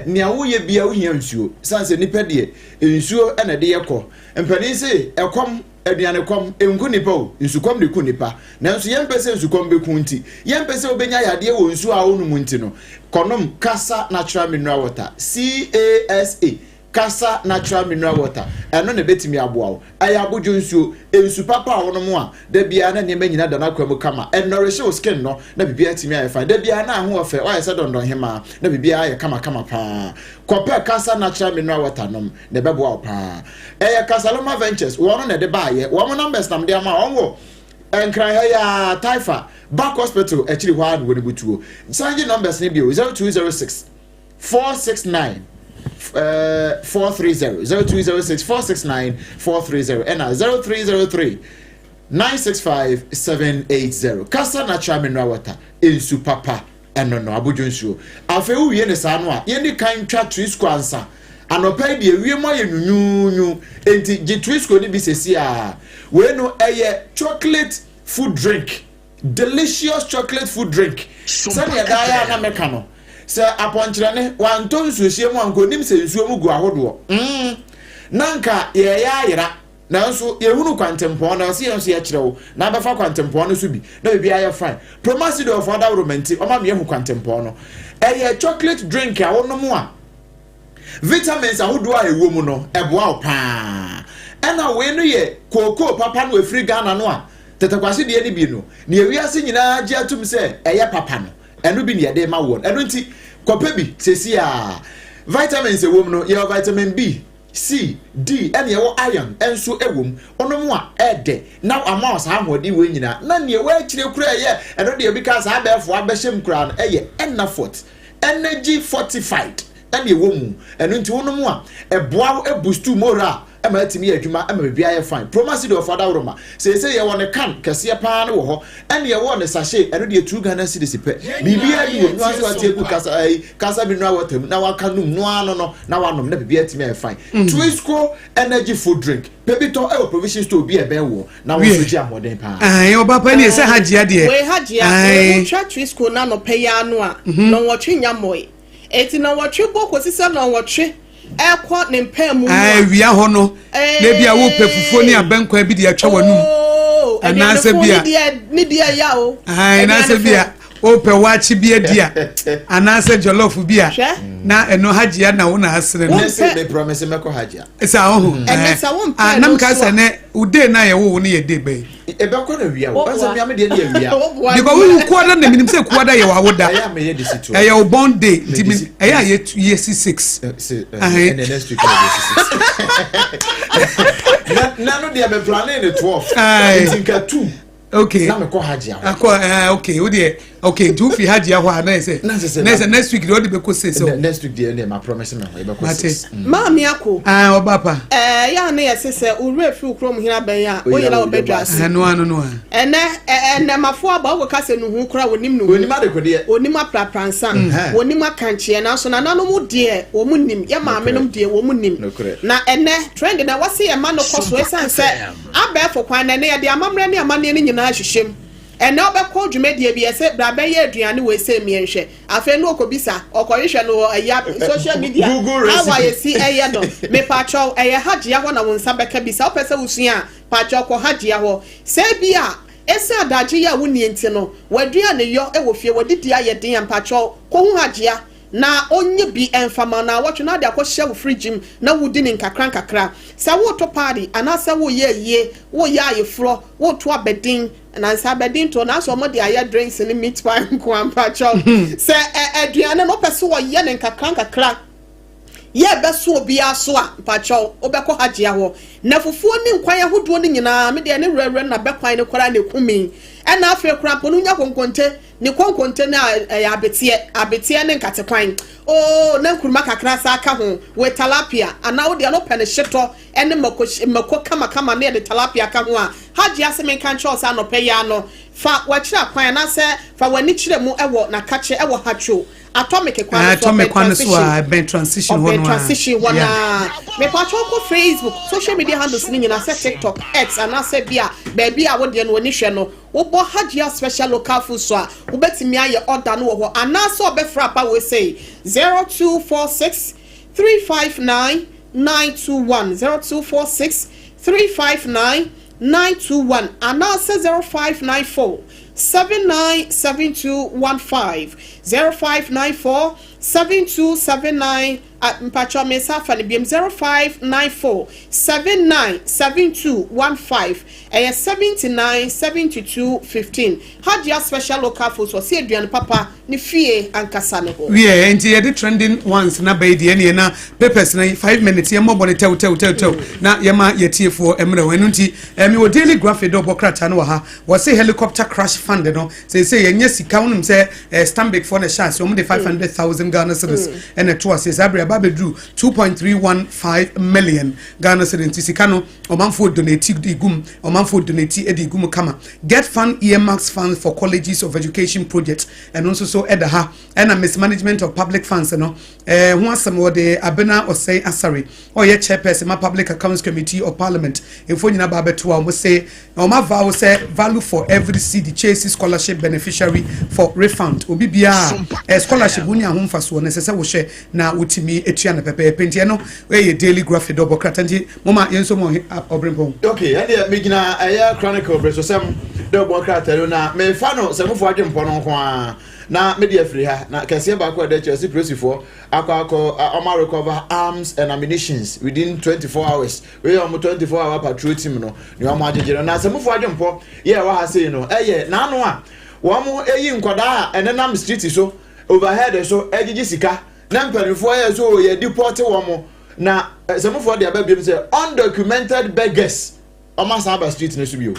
C: ne awo ye bia wo hia nsuo sanse nipa de ensuo na de yekọ mpani se ekom aduane kom enku nipa o nsukom de ku nipa nanso yempese nsukom be ku nti yempese obenya yade wo nsu a wonu nti no konom kasa natural mineral water CASA kasa natural mineral water eno ne betimi aboa wo aya abojo nsuo ensu papa a wono mu a da bia na ne manyina da na kwamu kama enorishe o skin no na bibia timi aye fine da bia na ho ofe wa yesa dondon hema na bibia aye kama pa kope kasa natural mineral water nom ne beboa wo pa Kasaloma Ventures wono ne de ba ye wo numbers nam de ama onwo enkran ha ya Taifa Back Hospital actually hwa wo ne butuo sanje numbers ne bio 0206 469 430 0206 469 430 and 0303 965 780 Kasa natural mineral water ensu papa eno no abojonsuo afa uwie ne sa no a ye ni kan twa trisco ansa anopai de wie mo ye nyunyu enti je trisco ni bi sesi a we no eye chocolate food drink delicious chocolate food drink sani da ya na meka no se aponkyere ne wanto nsuohie mu anko nim se nsuo mu gu ahodo nanka ye ya yira nanso ye hunu kwantempo na se yenso ye kirewo na befa kwantempo no so bi na bibia ya fine promasido of other romantic o ma me hu kwantempo no eye chocolate drink a wono mu a vitamins ahodo a ewo mu no eboa pa ena we no ye koko papa no efri Ghana no a tetekwase de ni bi no ne ewiase nyina agi atum se eye papa no eno bi ne de ma won eno nti kope bi sesi a vitamins ewo mu no ye vitamin B C D ene ye wo iron enso ewom ono mu a ede na amount ha hodi we nyina na ne we akire kura ye eno de bi ka sa abefo abehye kura no eye Enafort energy fortified ɛne ɛwɔ mu ɛno nti wono mu a ɛboa boost moral ɛma atimi adwuma ɛma bibia yɛ fine promise of father roma say yɛ wɔ ne kan kɛseɛ paa ne wɔ hɔ ɛne yɛ wɔ ne sachet ɛno deɛ 2 Ghana cedis pɛ bibia bi wɔ no aso atie gu kasa bi no awatam na waka num no ano no na wanom na bibia atimi yɛ fine Twisco energy food drink pebito ɛwɔ provision store bi ɛbɛn wɔ na wɔn so gye amɔden paa
A: ɔba pa ne sɛ hagye adeɛ
B: we hagye a twa Twisco na no pɛ ya no a no wɔtwe nyamoi eti na wɔtwe bɔ kosi sɛ na wɔtwe ekɔ ne mpam mu
A: wia hɔ no na bia wo pɛ fufuo ne abankwa bi de atwa wanum anase bia
B: ne dia ya o
A: anase bia o pɛ wachi bia dia anase jollof bia na eno hagea na wo na asere
C: no se me promise me ko hagea
A: esa ho nam ka se ne ude na ye wo ne ye de be
C: ebekɔ na wia wo asa mi amede ne wia
A: because we kwada na minim se kwada ye wa woda
C: ya me ye de situ
A: e ye born day ntimi e ya ye 6
C: and next week na no dia me planning the 12 tinka 2
A: okay
C: na me ko hagea
A: okay wo de okay do fi hagea ho na say next week do be ko say so
C: next week dey my promise me ho e be ko say
B: ma mi ako
A: oba pa
B: ya na ye say owura fi ukrom hira ben ya o yela obedwa ase
A: no
B: ene mafo aba wo ka se no hu kura wonim no
C: onim adeko de
B: onim aprapransa wonim akanche na so na nanom de wo munim ye ma menom de wo munim na ene trend na wase ye ma no koso esan se abefo kwan na ne ye de amamre ne amane ne nyina hwehwem ene obekọ dwumedie bi ese bra be ye aduane we se mienhwe afa no okobisa okohwehwe no aya social media awa ye si eye no me pacho eye hagea ho na wonsa beka bisa opese wusua pacho ko hagea ho se bia ese adaje ya woni enti no waduane yo e wo fie wodidi ayeden ya pacho ko hu hagea na onye bi enfama na watch na de akohye wo fridge na wudi ni nkakra sa wo to party anasa wo ye wo ya ayefro wo to abedin na nsa abedin to na so mo de aye drinks ni meat pie nko ampa cho se aduane no pese wo ye ni nkakra ye beso obi aso a pacho obekọ hagea ho na fufuo ni nkwan ahodo ni nyina me de ne rere na bekwan ne kwara ne kumi ena afa kura ponu nya konkonte ni konkonte na abetie ne nkatekwan na nkuruma kakra sa aka ho we tilapia ana wo de no pene hyeto ene mako kama na de tilapia ka ho a hagea se men kan cho sa no pe ya no fa wa kira kwan na se fa wani kire mu ewo na kache ewo hacho atomic kwan so
A: ben transition one
B: me pa cho ko Facebook social media handles ni nyina se TikTok X and say bia baby a wo de no wani hwe no wo bo hagea special local food so a wo betimi aye order no wo ana so obefra pa we say 0246 359 921 0246 359 921 and now say 0594 797215 0594 7279 mpacho mesa fa ne biem 0594 797215 79 72 15 hagea special local food so see aduane papa ne fie ankasa ne ho
A: we enti ye the trending ones na by the ene na papers na 5 minutes ye mobo ne tew na ye ma ye tiefo emre wanu nti me wo daily graphic do bokrata no ha wo say helicopter crash fund no say ye nya sika wonum say Stanbic for the chance o mo de 500,000 Ghana cedis and it was say abria babedru 2.315 million Ghana cedis sika no o manfo donate igum o manfo donate edigum kama get fund earmarks funds for colleges of education project and also so ha and a mismanagement of public funds no who asem wo de abena osei asare o ye chairperson ma public accounts committee of parliament efo nyina ba beto a mo say o ma vow say value for every cedi chase scholarship beneficiary for refund obi bia scholarship woni ahomfa so ne sese wo hwe na wotimi etua na pepe penti no we daily graphic double kratanti mama yenso mo Obrempong
C: okay and me gina aya chronicle breso sem double kratalo na me fa no semfo adwempo no ho a na media free ha na kese ba ko de Chelsea pressifo akọ oma recover arms and ammunitions within 24 hours we am 24 hour patrol team no ni am agegere na semfo adwempo ye wa ha sei no na no a wo mo eyi nkoda enenam street so overhead so egigi sika na mpanifo ye so ye deport wo mo na semfo de ababiem say undocumented beggars Oma Saba street ne subio.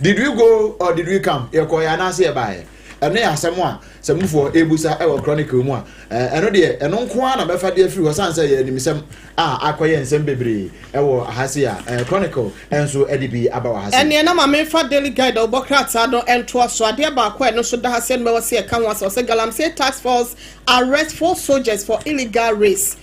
C: Did we go or did we come? Ye ko ya na se e bae. ene asɛm a sɛmufo ebusa ɛwɔ chronicle mu a ɛno de ɛno nko a na bɛfa de afiri hɔ sanse yɛ nimisɛm a akɔyɛ nsɛm bebree ɛwɔ ahase a chronicle enso ɛde bi aba wɔ ahase
B: ɛne na ma mefa daily guide obokrata no ɛnto aso ade ba akɔ ɛno so da hase no bɛwɔ se ɛka ho asɛ sɛ galamsey task force arrest 4 soldiers for illegal race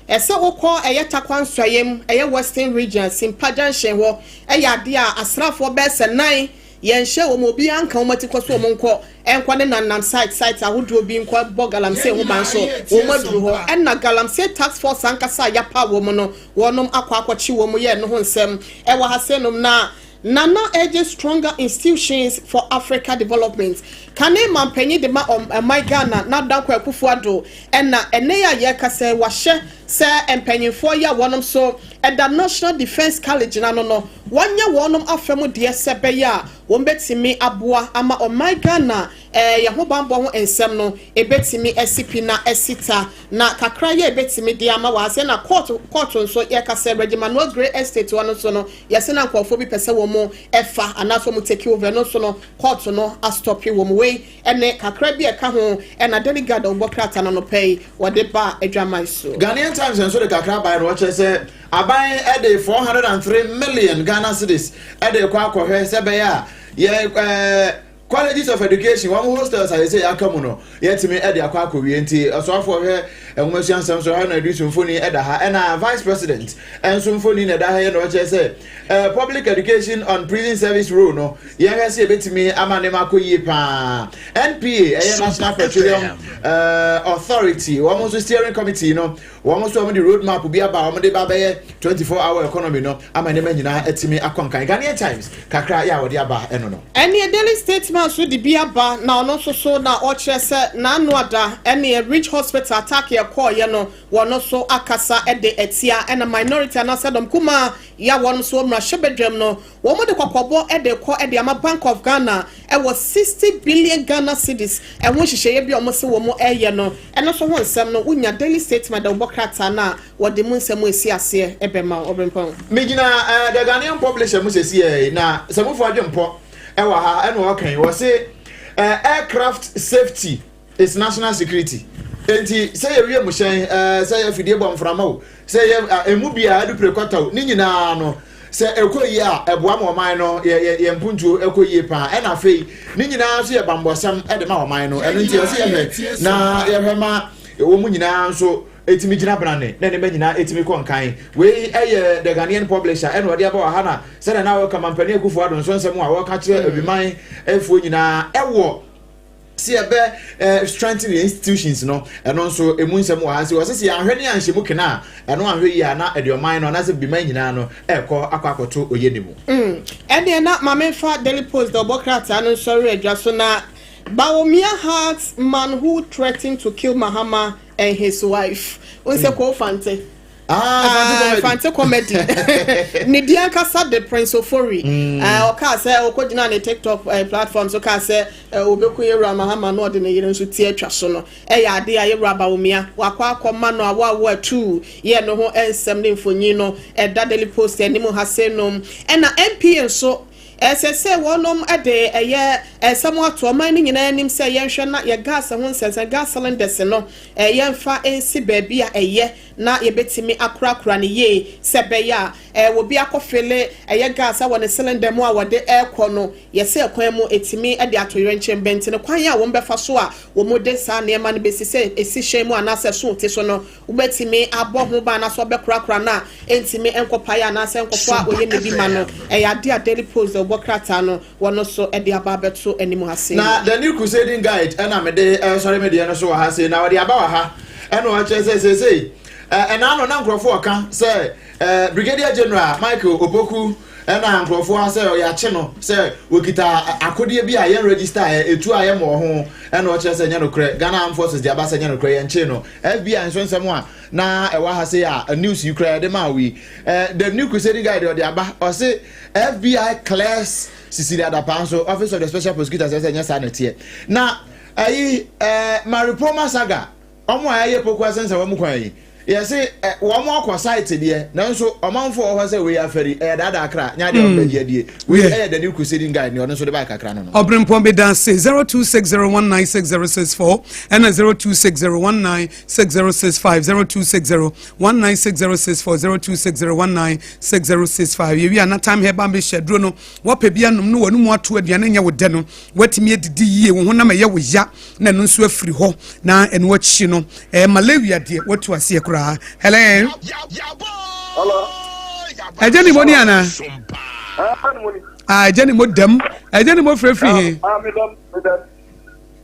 B: ɛsɛ wokɔ ɛyɛ takwansɔyem ɛyɛ western region simpajanhye hɔ ɛyɛ ade a asrafoɔ bɛsɛ 9 yɛnhyɛ wɔn obi anka wɔn ati kɔ so wɔn nkɔ ne nanam site ahodoɔ bi nkɔ bɔ galamsey ho ban so wɔn aduru hɔ ɛna galamsey task force ankasa yapa wɔn no wɔnom akɔkye wɔn yɛ no ho nsɛm ɛwɔ ha sɛ nom na Nana urges stronger institutions for Africa development. Kane mampenyi de ma my Ghana na danko akufuado na ene ya yeka se wahye se empenyimfo ya wonom so at the National Defense College na no wanya wonom afemu de sebe ya wombetimi aboa ama my Ghana ye ho bambo ho ensem no ebetimi SCP na esita na kakra ye ebetimi de ama wa se na court nso ye ka se regiment no great estate wono so no ye se na nkofo bi pese wo mo efa anaso mo take over no so no court no a stop wo mo we ene kakra bi e ka ho na delegate obokrata no pay wode ba adwamai so
C: Ghanaian Times and so the kakra by no say aban e dey 403 million Ghana cedis e dey kwa akɔhwɛ sɛ bɛyɛ a ye colleges of education one hostels I say akamu no yetimi e dey akɔ akɔwie nti ɔsɔfo hwɛ enwomasuan nsɛm so ha na adu sumfoni e da ha na vice president ensumfoni na da ha no ɔkyɛ sɛ public education on prison service rule no yɛhwɛ sɛ ebetimi ama ne makɔyie pa NPA National Petroleum Authority wɔn so steering committee no wɔn so wɔn the road map bi aba wɔn de ba bɛyɛ 24-hour economy no ama ne ma nyinaa etimi akɔnkan Ghanaian Times kakra ya wɔde aba ɛno no
B: ɛne daily statement so de bi aba na ɔno so na ɔkyerɛ sɛ na anu ada ɛne Rich Hospital attack yɛ kɔɔ yɛ no wɔn so akasa ɛde ɛtia ɛna minority anasa dɔm kuma ya wɔn so mmra hyɛbɛdwam no wɔn de kɔkɔbɔ ɛde kɔ ɛde ama Bank of Ghana ɛwɔ 60 billion Ghana cedis ɛho hyehyɛ bi ɔmo se wɔn ɛyɛ no ɛno so ho nsɛm no unya daily statement da obokrata na wɔde mu nsɛm esi aseɛ ɛbɛma Obrempong
C: megina the Ghanaian publisher mu sesi na samufo adwempɔ ɛwɔ ha ɛna ɔkan wɔ se aircraft safety is national security enti sɛ yɛ wie mu hyɛn sɛ yɛ fidie bɔ mframa o sɛ yɛ emu bia adu prekɔta o ne nyinaa no sɛ ekoyi a ɛboa ma ɔman no yɛ mpuntuo ekoyi pa ɛna afei ne nyinaa so yɛ bambɔsɛm ɛde ma ɔman no ɛno nti ɔsɛ yɛ na yɛhwɛ ma ɛwɔ mu nyinaa nso etimi gyina brane na ne ma nyinaa etimi kɔnkan wei ɛyɛ the Ghanaian publisher ɛna ɔde aba wɔ ha na sɛ na wɔka mampani akufo ado nso nsɛm a wɔka kyerɛ abiman ɛfuo nyinaa ɛwɔ si ebe strengthen the institutions no eno nso emu nsem wa ha si wo sese ahwe ne anhye mu kena eno ahwe yi ana edioman no na se biman nyina no akwakoto oyenimu
B: ene na mamenfa Daily Post the obokrata no sorry adwa so na Bawumia Hearts man who threatened to kill Mahama and his wife unse ko fante Fante comedy. Nidia kasa the Prince Ofori. Oka say okojina na TikTok platforms oka say obekuye Mahama no de ne yire nso tie atwa so no. Ya ade aye Bawumia wakwa akoma no awa 2 ye no ho ensem ne mfonyi no da Daily Post animu ha se no na MP nso SSA wonom ade eye esamo ato man ni nyina anim se yenhwe na ye gas ho nsense gas cylinders no yemfa ensi baabi a eye na yebetimi akrakra ne ye sebe ya wo bi akofele eye gas a won cylinder mu a wode ekɔ no ye se kwan mu etimi ade atoyere nkyem benti ne kwan ya wo mbefa so a wo mode sa ne ma ne besi se esi hye mu anase so te so no ubetimi abɔ ho ba na so bekrakra na entimi enkopa ya na se enkofo a oye ne bi ma no ya de a Daily Post obokrata no wono so e de aba beto animu hase
C: na the new crusading guide na me de sorry me de no so ha se na we de aba wa ha e no che se na no na nkrofo oka se Brigadier General Michael Opoku na nkrofo ha se ya che no se wokita akode bi a ye register etu a ye mo ho e no che se nya no kre Ghana Armed Forces de aba se nya no kre ye nche no FBI nso nsem a na ewa ha se a news you kre de ma we the new crusading guide de aba o se FBI clears Cecilia Dapanso, Office of the Special Prosecutor, says Sanity. Now, Maripoma Saga, Omo Aye Pokwa Sense of Mukwai, Yes, one more site there. Now, so a month for us, we are very that Accra, Nyadi, we are the new crusading guy, you know, so the back Accra.
A: Obrempong be dance 0260196064 and 0260196065 0260196064 0260196065. We are not time here bambi shedrono. What pebianum no one more to aduane nya wo de no. Watimi didi yie wo honam ye wo ya na no nso afiri ho na en wachi no malaria de what to ase kura. Hello.
D: Hello.
A: Ajani moni ana. Ajani mo dem. Ajani mo free he.
D: Madam.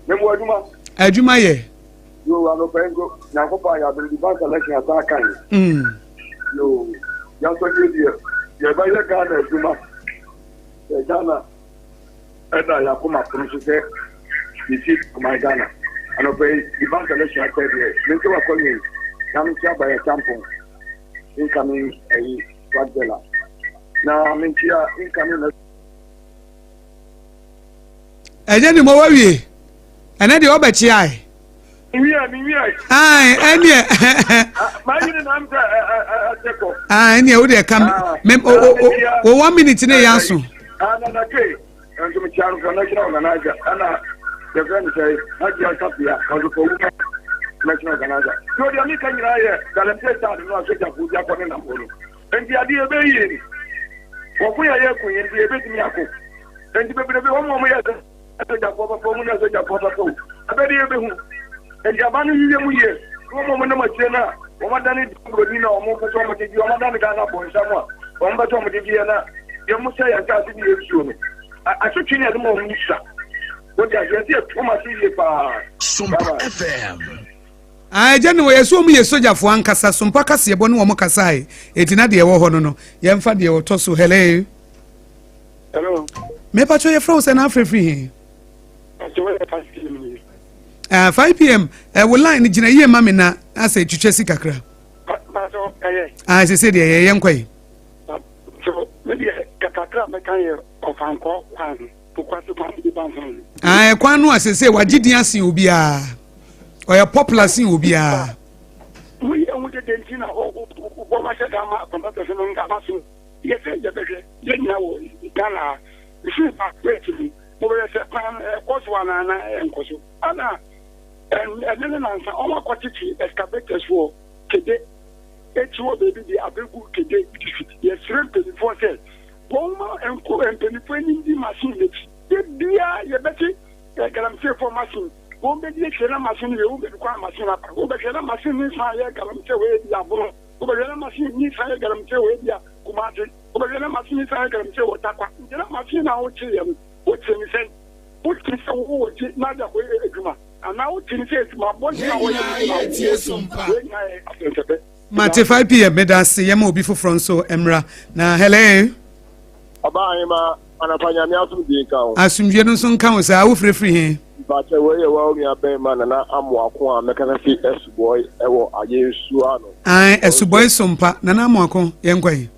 D: Memo aduma.
A: Aduma ye.
D: Yo ano pengo. Nyakopa ya be di bank election attack kan. Yo. Ya so ye ye ba ye Ghana aduma. Ye Ghana. Eda ya kuma promise say defeat my Ghana. Ano pe di bank election attack here. Menke wa komi. Come to buy a tampon. Incoming a Guadela. Now I'm in here incoming.
A: Ajani mo wawie. Ana de obachi ai. Ai, eni.
D: My name am Teko.
A: Ah, eni o de kam. Mem o 1 minute ne yanso.
D: Ana na ke. Anto me charu kana kina organizer. Ana the friend say, "Haji Alkapia, kanzo ko national organizer." So the only thing here, Galamsey start no so ja fuja ko na mbolo. Enti ade ebe yi. Wo ku ya ye ku enti ebe timi akọ. Enti bebe wo mo ya so ja ko ba mu na so ja ko ba ko. Abedi ebe hu. Enti abanu yiye mu ye. Wo mo na ma tie na, wo ma dani brodi na wo mo ko so mo tigi, wo ma dani ga na bo nsamwa. Wo mba so mo tigi na, ye mu say ya ta ti ye su no. Asotwi ne de mo mu sa. Wo ja je tie to ma si ye pa.
E: Sompa FM.
A: Ajani wo yeso mu yesoja fo ankasa Sompa kase ebo ne wo kasa ai. Etina de wo ho no no. Ye mfa de wo to so hello.
D: Hello.
A: Me pa cho ye from say na free. 5 p.m. We line jina ye mama na asa twetwe si kakra. Ah se de ye nkoi.
D: So maybe kakra me kan ye ofanko kwan. Tukwaso kwan di banfon.
A: Ah kwan no asese wagidi asen obi a. Oya popular sin obi a.
D: We de dentina o ma se da ma competition nga ba so. Ye se je bege. Ye nya wo Ghana. Ifi pa kwetili. Mo be se kwan Akosua na enkoso. Ana and then answer all quantity excavators for today. H.O. baby, the Abigu today. Yes, 24 says. Boma and Co and penetrating the machine. Dear, you better get them say for machine. Won't be the machine, you will be required machine up. Won't be the machine is higher, Galamte way, Yabro. Won't be the machine is higher, Galamte way, Kumati. Won't be the machine is higher, Galamte or Takwa. The machine out to them. What's in the sense? What's in the word? Not the way Aguma. And now it says my body.
A: Mate 5 p.m. Medasi yemo obi foforo so emra na hello.
D: Obaayema anapanya mi atum di kan.
A: Asumdwe no so nkan o sa wo frefri he.
D: Ba che we ye wa mi abema na amoako a mekana fi esboy ewo ayesu ano.
A: Ai esboy Sompa na amoako ye nkwai.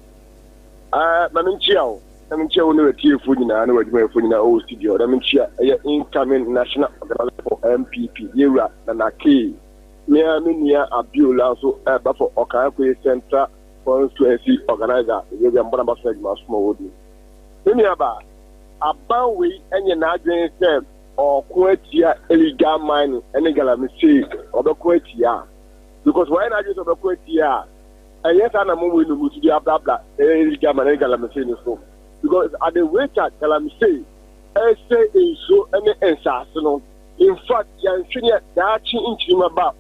D: Na nchia o. Na nchia wo ne tiefu nyina na wadwuma efu nyina o studio. Na nchia ye incoming national organizer for MPP Yura na K. Me nia Abiola so ba for Okayako Central Constituency organizer. We be mbona ba so adwuma small wodi. Me aba abawe enye na adwen sem or Kuetia illegal mining any galamisi or the Kuetia. Because why not just of the Kuetia? And yes, I'm moving to the blah blah illegal mining galamisi so. Because at the rate at galamisi, I say in so any assassin. In fact, young senior that in Chimaba,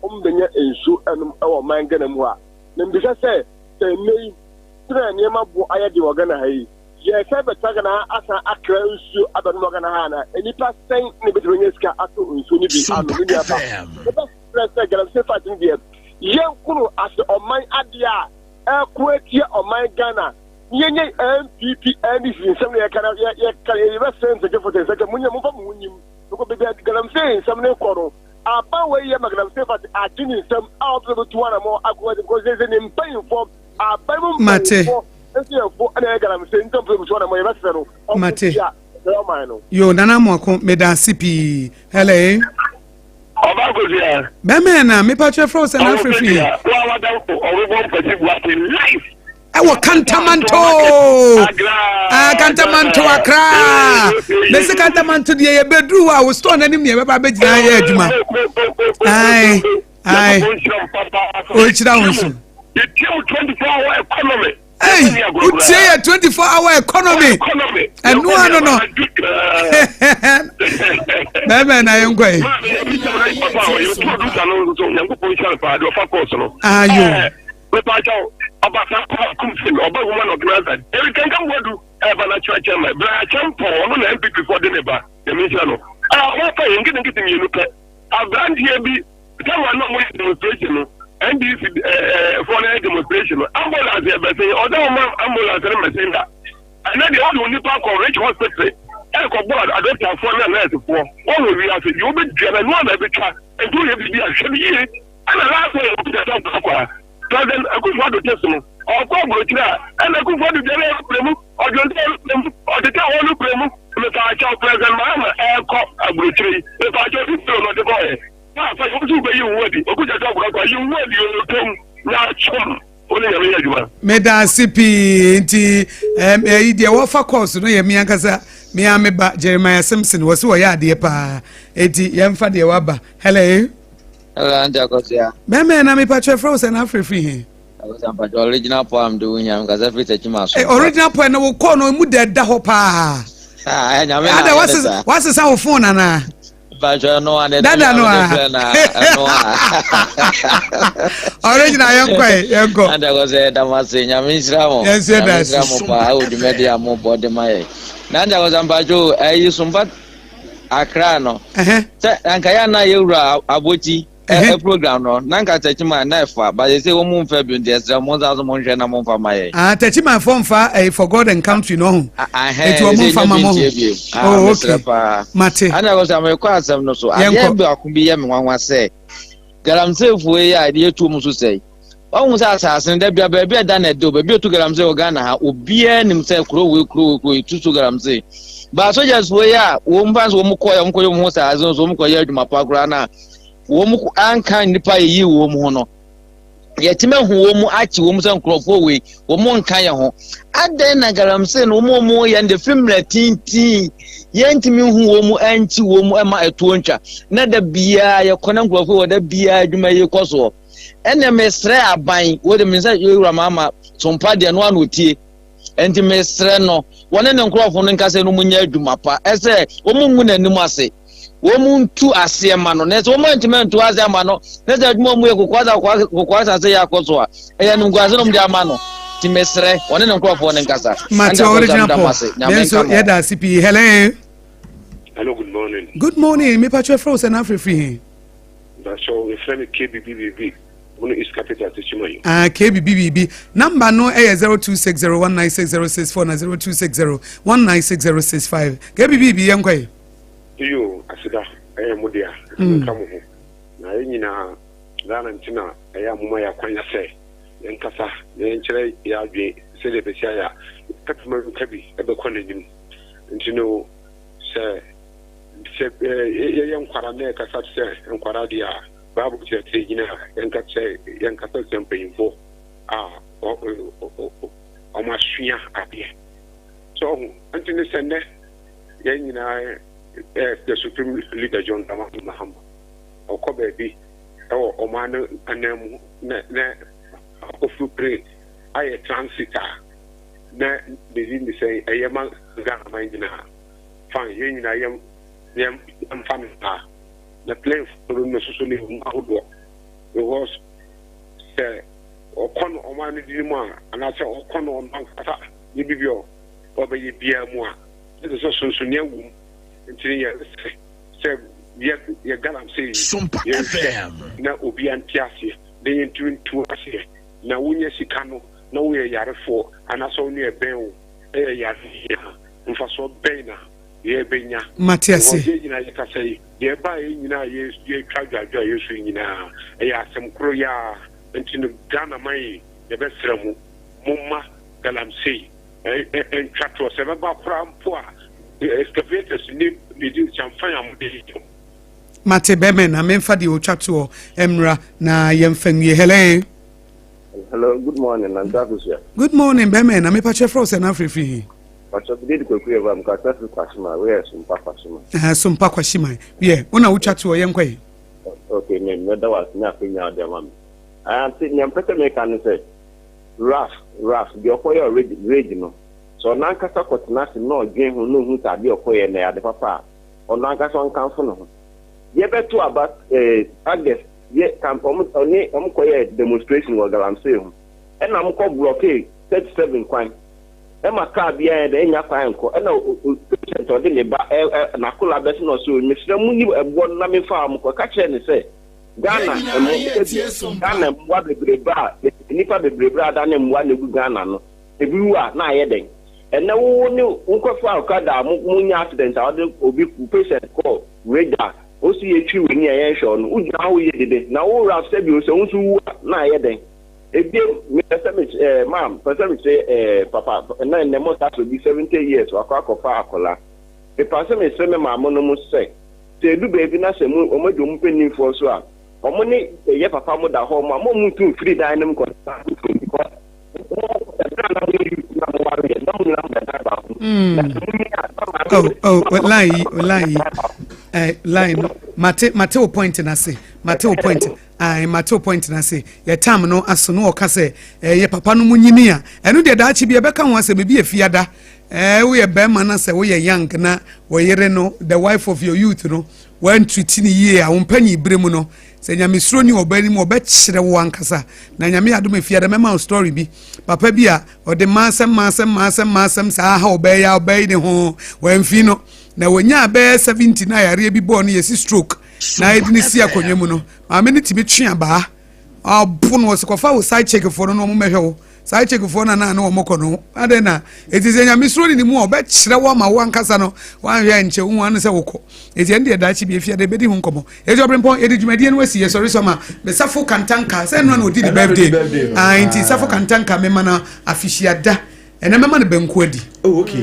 D: in so and our man Ganamwa. Then because say, they may near my boy, I had the organ. Yes, I have a Tagana as an actress to Abanogana, and if I sang between his car, I couldn't soon be the best fighting there. Young Kuru as the my idea, a quick year of my Ghana. Yen MPP anything, somebody I can send the difference. Like a Munyam, look at the Galam saying, some new quarrel. About where you are going to say, but I didn't some out of the one more because there's an impaying form. Mate.
A: Mate. Yo, Nana Moko, Meda CP. Hello.
D: Aboagye.
A: Meme na me pa chefro se na free.
D: Wa wa da orubon pesi what in life.
A: Ewo Kantamanto. Kantamanto Accra. Me se Kantamanto de ye bedru a wo store na nim ye be ba begina ye adwuma. Ai. O chira wonso.
D: The 24-hour economy.
A: Hey, you say a 24-hour economy. And no. Meme na yengwe. Ayo.
D: Abasa kumfin oba woman organizer e kan kan wodu e bana church ma bra champo no na MPP for the neighbor e mi no wa fa yin gidin gidin yinu pe abrand here bi tawa no mo demonstration no NDC for the demonstration ambulance e be say oda mo ambulance na mesenda and then the other nipa ko reach hospital e ko board adopter for na nurse for o wo wi ase you be dwele no na be twa e do ye bi a hwe bi ana last way o be talk kwa President Akosua do test no or go brochira and Akosua do dey premu or do premu or the tell premu me ta cha president Mahama e ko brochira e fa cha do no de boy na fa you do be you wodi Akosua talk kwa you wodi you tom na chom oni ya me aduma
A: Me da CP nti e de wo fa course no ye me ankasa me ameba Jeremiah Simpson wo se wo ya ade pa enti ye mfa de waba hello
F: Akosua.
A: Meme na me pa chefro se na free he.
F: Akosua pa original poem do nya because free teach ma so.
A: Original poem na wo call no mu da da ho pa.
F: Nya me.
A: Ada what's sa wo phone na.
F: Ba jo no ane
A: dada no original yanko.
F: Ada go say da ma se nya me sira mo.
A: Yes that's.
F: Mo pa o di media mo body mai. Na nja go Sompa jo Sompa Accra no. Se anka ya na yewura abochi program no nanka techima na efa but they say wo mu mfa bi ndesra mo za zo mo hwe na mo mfa maye
A: techima for mfa for God and country no it wo mo mfa mamo oh okay mate
F: ana go say me kwa asem no so aye bi akumbi ye me nwanwa say galamsefu we ya de etu mu so say won say asasen da bia ba bia da na do ba bia tu galamse o Ghana ha obia nim say kuro tu galamse ba soldiers we ya wo mfa so wo mu koyo mo say azon so mo koyo adwuma pa kura na wo mu anka nipa yi wo mu ho no yetime hu wo mu achi wo mu san krofo we wo mu nka ye ho adan na garamse no mo ye nde film tintin ye ntimi hu wo mu anchi wo mu ema etuo ntwa na da bia ye kona krofo wo da bia adwuma ye koso ene mesre aban wo de minsa yewura mama Sompa de no anotie enti mesre no wone ne krofo no nka se no munya adwuma pa ese wo mu nanim ase womuntu asema no neso womantimentu asema no neso adwuma mu ekokwaza se Akosua eya nungwaze no mde amano timesre one ne nkrofo ne nkasa
A: mate original po yenso yeda CP
D: hello
A: good morning me pa chefro se na free
D: that's all if let me KBBB one is capital to chimayo
A: KBBB number no 0260196064 na 0260196065 KBBB yankwa
D: yo asida mudia kamu na nyina dana ntina amuma ya kwanya se yenkasa yenkyere ya adwe se de besia ya katuma kabi ebe kwananyim ntino se yenkwara na kasa se yenkwara dia babu te nyina yenkasa sempeyimfo o masuya abie so ntino se ne yenyina the Supreme Leader John Mahama or baby or man and ofu pray I transita na the say a yaman Ghana mindina fine yin I am family the plane for the socially outdoor it was say or con or man and I say or con on bankata you be your or be beer more this is also new say ye galam say
E: Sompa FM
D: na obi antiase de yentu ase na wonye sika no na wo ye yarefo anaso no ye ben e yare mfa so ben na ye benya
A: matiase
D: ye nyina ye kasai ye ba ye nyina ye twadwadwa yesu nyina e ya asem kro ya ntino Ghana mai ye besramu mumma galam say en twato se ba kra mpo a excavators ni di chamfanya mu de
A: Mate Bemen, I mean for the Ochato Emra, na Yemfenye.
D: Hello, good morning, and Akosua.
A: Good morning, Bemen. I'm a patch of frozen Afrifi.
D: But I did go clear from Katasu Kwashima, where Sompa Kwashima.
A: Sompa Kwashima. Yeah, Una Uchato Yemque.
D: Okay, that was nothing out there, ma'am. I am sitting and better make and say, Rough, the Okoya regional. So Nankasa Kotanasi, no game who knew who to be Okoya and the papa, or Nankasa on Council. Yeah, better about August. Yeah, come from only demonstration was I'm saying. And I'm called blockade 37 crime. And my car behind the Enya fine call. And patient or the Nakula Besson or so, Mr. Muni, a one name farm, or catch and say, Ghana, Ghana, what the Breba, Nipa the Breba, and one of Ghana. If you are not heading. And no one knew Uncle Falcada, Moon accident, or the patient call, radar. O see a tree in your action, would now we did it. Now, all Ralph said you so who na yet. If you, ma'am, for some say, papa, and then the most will be 70 years or crack of Farcola. The person is sending my monomus say, say, do baby, not a moon, or do penny for so. Or money, a papa would have home, a moment to 3 dynamic because.
A: Line Mateo point and I say Mateo point Mateo point and I say your time no as no case ye papa no munyinia eno de da chi bi e beka ho ase be fiada we be man say we young na we yere no the wife of your youth no when treating ye a umpanyi bremu no se nyame suro ni obani mo be kire wo ankasa na nyame adom fiada mema story bi papa bi a o de masem sa ha obey ya obey ne ho wamfi no na wonya be 70 na yare bi born yesi stroke na edini si akonwa mu no amene tibi twa ba abu no se kofa wo side check for no mo mehwe side check for na wo mokọ no ade na etize nya misro ni mu oba kire wo ma wo ankasa no wan hwe nche wu anu se wokọ eti ende da chi bi fiade bedi hu nkomo eti Obrempong edi dwumadie no wasi ye sorry so ma be safo kantanka se no na odi the birthday anti safo kantanka me mana afishiada ena mema ne benku adi
C: oh okay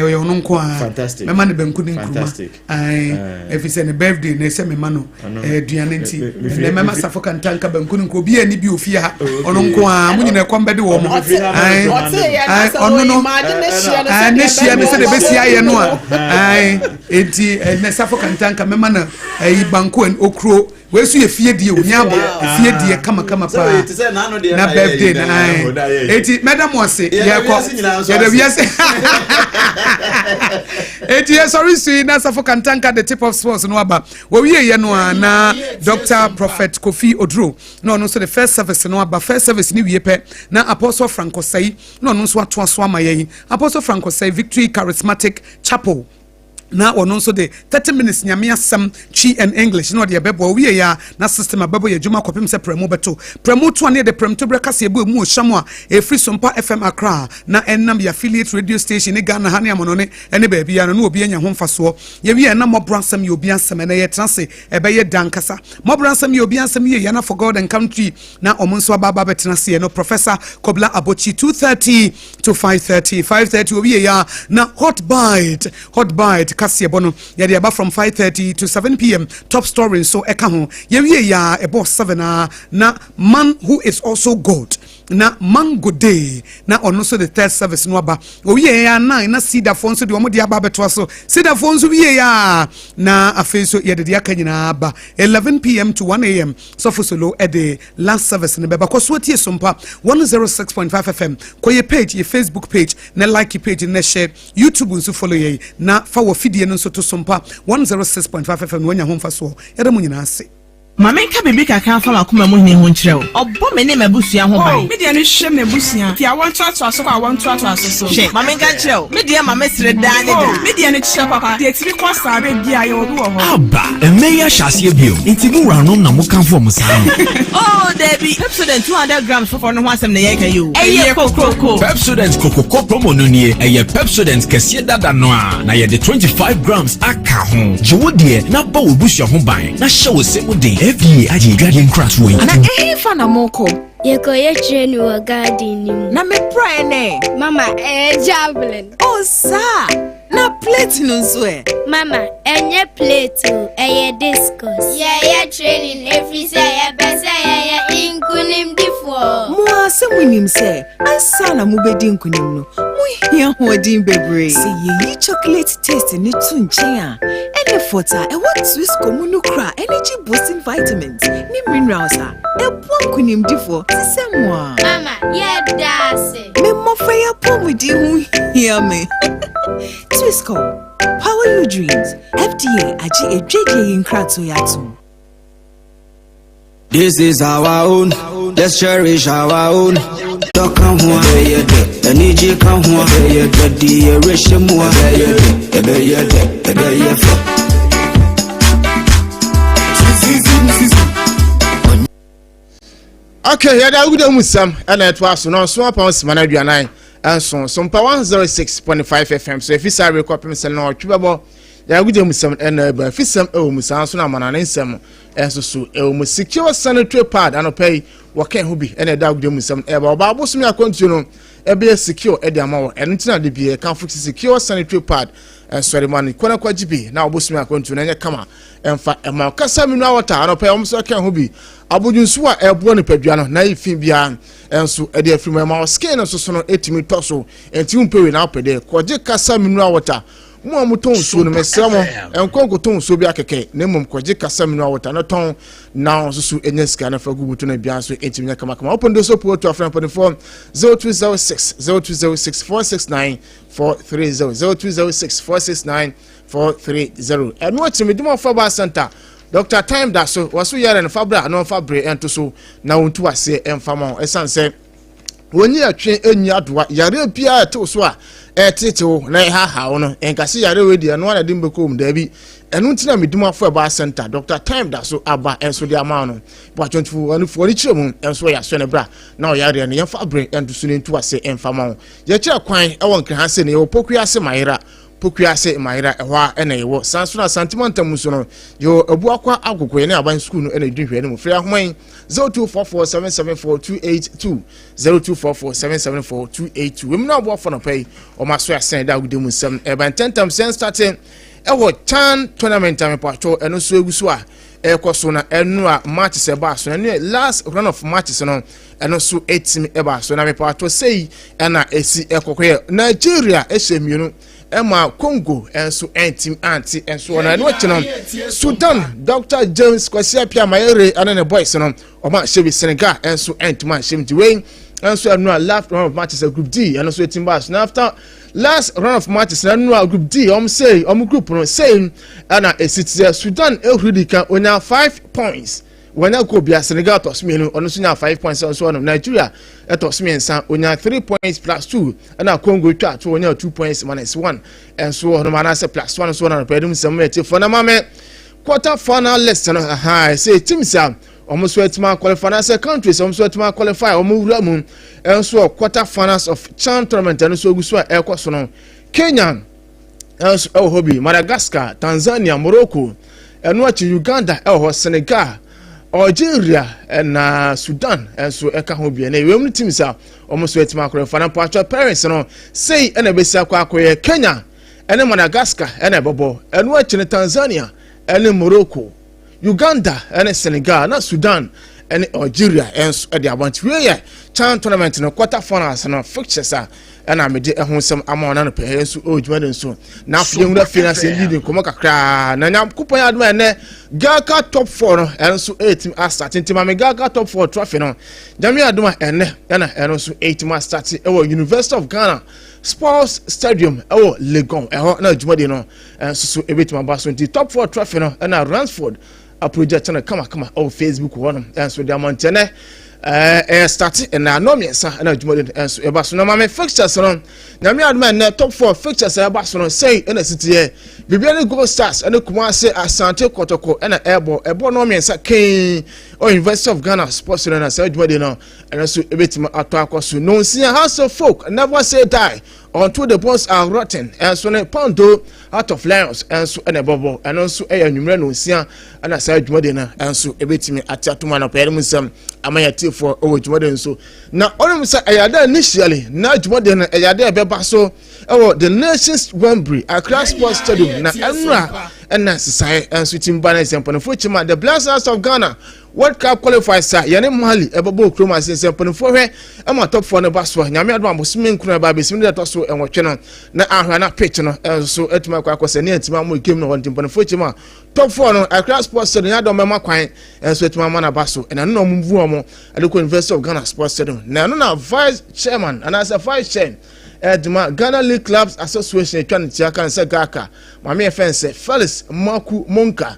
A: oyo no nko a
C: fantastic
A: mema ne benku ni nkruma efise ne birthday na se mema no duane nti ne mema safo kantanka benku ni nko bi ani bi ofia ha ono nko a munyina kwambede wo mo ono no ne shia ne se de besia ye no a enti ne safo kantanka mema na banku en okro wesu ye fie die onyabo fie die kama pa na birthday na eti madam wase ye ko ye de wiase eti ye sorry sui na safo kantanka the tip of sports no aba wo wie ye no na Dr. Prophet Kofi Oduro no so the first service no aba first service ni wie pe na Apostle Franco Sai no so ato aso ama ye Apostle Franco Sai Victory Charismatic Chapel na ono so de 30 minutes nyame asem chi and English no de bebo we ya na system abebo ye juma kopim se premo beto premo to ne de prem to breka se ebo mu ohamo a e free Sompa FM Accra na enam ya affiliate radio station ne Ghana ha ne amono ne ene ba bia no obi anya ho mfaso ye wi na mobransam ye obi ansem na ye transe e be ye dankasa mobransam ye obi ansem ye ya na for God and country na omonso ababa betenase no Professor Kobla Abochi 2:30 to 5:30 obi ya na hot bite Kasia Bono, Yadiaba from 5:30 to 7 p.m. Top story so ekaho. Yewie ya ebo 7 na man who is also God. Na mango day na ono so the third service no aba. Owie ya 9 na sida phone so de omo de aba beto so. Sida phone so wie ya na afi so ye de aka nyina aba 11 p.m. to 1 a.m. So for solo at the last service ne beba ko so tie Sompa 106.5 FM. Ko ye page, ye Facebook page, na like ye page na share, YouTube nso follow ye na fa wo fidie no so to Sompa 106.5 FM wonya ho mfa so. Yeda mu nyina ase.
G: Mama nka bebe kaka fa makoma mu hne ho nkyerɛw obɔ me ne mabusua ho ban
H: media no hwɛ mabusua fi awon to aso so awon to aso so
G: hwɛ mama nka kyerɛw media mama sere daa ne da
H: media no kyerɛ papa de tiri kosa be bia ye obi wɔ hɔ
E: aba emeya hyase bio nti mu ranom na mo kan fo mo saa
G: oh Debbie Pepsodent 200 grams for no asem na ye ka yo eye kokoko
E: Pepsodent kokoko promo no nie eye Pepsodent kɛse dada no a na ye de 25 grams aka ho jiwo de na ba wo busua ho ban na hyɛ wo se mo de FDA aje grading crash way
I: ana fa na moko Yeko ye train wo garden.
H: Na me prene.
I: Mama, javelin.
H: Oh, sir. Na plate no so e.
I: Mama, enye plate o, discus.
J: Yeah, training every say best inkunim difo.
H: Mo asem say, ansa na mo bedi nkunim no. Mo hia hodin bebre. Say ye chocolate taste ni tu nchen a. Ene fota e what Swiss comunu kra energy boosting vitamins. Ni minerals a. E bo nkunim difo. Se mo.
J: Mama, yeah dase.
H: Me mo fa ya pomudi hu hia me. Twisco, power your dreams. FDA aji a JJ in Krato Yatu.
K: This is our own. Let's cherish our own. Talk on one, the Niji come one, the Rishim one,
L: okay, yeah, that would Musam, and it was no Sompa 106.5. And so Sompa 106.5 FM. So if you say recording some no trouble, there would be some and if some musan so na manane nsem so mu secure sanitary pad and pay what can be and that would be some eba ba so me akontu no be secure e dey amawo and ntina de be can fix secure sanitary pad and sorry man kwana kwa gibi na obosu me akontu na nya kama emfa ema kasa mi no water and pay so can ho bi abodunsu a ebo ne padua no na ifin bia enso e dey afiri ma skin so no etimi toso enti umpewe na opede koje kasa mi no water mo amuton so no mesemo enkonko ton so bi akeke na mum koje kasa mi no water no ton na so enya sika na fa gubuto na bia so etimi nya kama open do so port to afran 44 0206 0206 469 430 0206 469 430 and what me dimo for ba center Dr. Time that so was we yare no fabra no fabre ento so na wontu ase emfama esan se woni atwe enyi adoa yare bia to so a etete na ha no enkase yare we dia no na dimbe kom da bi enu ntina medum afo ba center Dr. Time that so aba enso dia ma no bo 24 anu fori chiremu enso ya so ne bra na yare ne fabre ento so ne ntu ase emfama ye kire kwan e won kan ase ne yo pokua ase mayira pokua se maira ehwa ena yewo sansuna santimanta muso no yo abuakwa agogwe ne aban school no ena dwihwe ne mu frɛ ahoman 0244774282 0244774282 wem na abuafo no pay o maso asen da gude mu sam eban tentam sen starting ewo chan tournament am pacho eno so eguso a ekoso na enu a match se ba so enu last run of matches no eno so 8 e ba so na me pacho sei ena esi ekokwe Nigeria ehemienu Emma Congo enso entim anti enso na no chino Sudan Dr. James Kwasi Apia Mayere and the boys no o ma shebi Senegal enso entim an shemti we enso no last round of matches group D and so etim bass now after last round of matches no group D say group no say ana esiti Sudan ehudika onya 5 points when I go be a Senegal to Smino on 5 points on one of Nigeria at Osmian onya 3 points plus 2 and our Congo chat to onya 2 points minus 1 and so on manase plus 1 so on pedum some for na mame quarter final lesson I say team sam almost wetima qualify as a countries almost wetima qualify omu and so quarter finals of Chan tournament and so guso ekoso no Kenya and so hobby Madagascar Tanzania Morocco and watch Uganda Senegal Algeria and Sudan and so eka ho bia na ewem teams a almost wetima qualify na pacho parents no say na be sia kwa Kenya and Madagascar and bobo and watch Tanzania and Morocco Uganda and Senegal na Sudan and Algeria and the about we Chan tournament no quarter finals no fixtures and I made ehun some amount na pay so ojuma so na fiem da finance leading komo kakra na nyam kupon adma ne Gaka top 4 no and so 8 as starting team am Gaka top 4 trophy no jami aduma ene na and so 8 ma start e University of Ghana Sports Stadium Legon na ojuma de no and so ebetima ba so top 4 trophy no na RANSFORD a project na kama Facebook one and so the mountain start and no me sa na adwuma and so e ba so na ma fixtures no na me adman na top 4 fixtures e ba so no say na city e bibia ne Gold Stars and Kumase Asante Kotoko and ebo no me sa ken or University of Ghana Sports Center say adwuma no and so ebetima ato akoso no see house of folk never say die until the bones are rotten and so ne pondo out of lions and so and bobo and also enwumre no see and say adwuma no and so ebetimi atiatuma no pere musam amayati for adwuma so na onum say ayada initially na adwuma no ayada beba so the nation's Wembley Accra Sports Stadium na enra and necessary and switching banner example for chima the Blasters of Ghana World Cup qualifiers sir yane Mali ebobo kroma sense for he am top for no baso nyame adwa bosmin kuna ba besim de to so enwotwe no na ahwa na pitch no so etima kwa kwase ne etima mo game no wontim for chima top 4 no Accra Sports Stadium ya do mema kwan so etima ma na baso and no mvu omo Adeko University of Ghana Sports Stadium na no na vice chairman and as a vice chairman Edma Ghana League Clubs Association Twantia kan se gaka mame efense Felix Maku Monka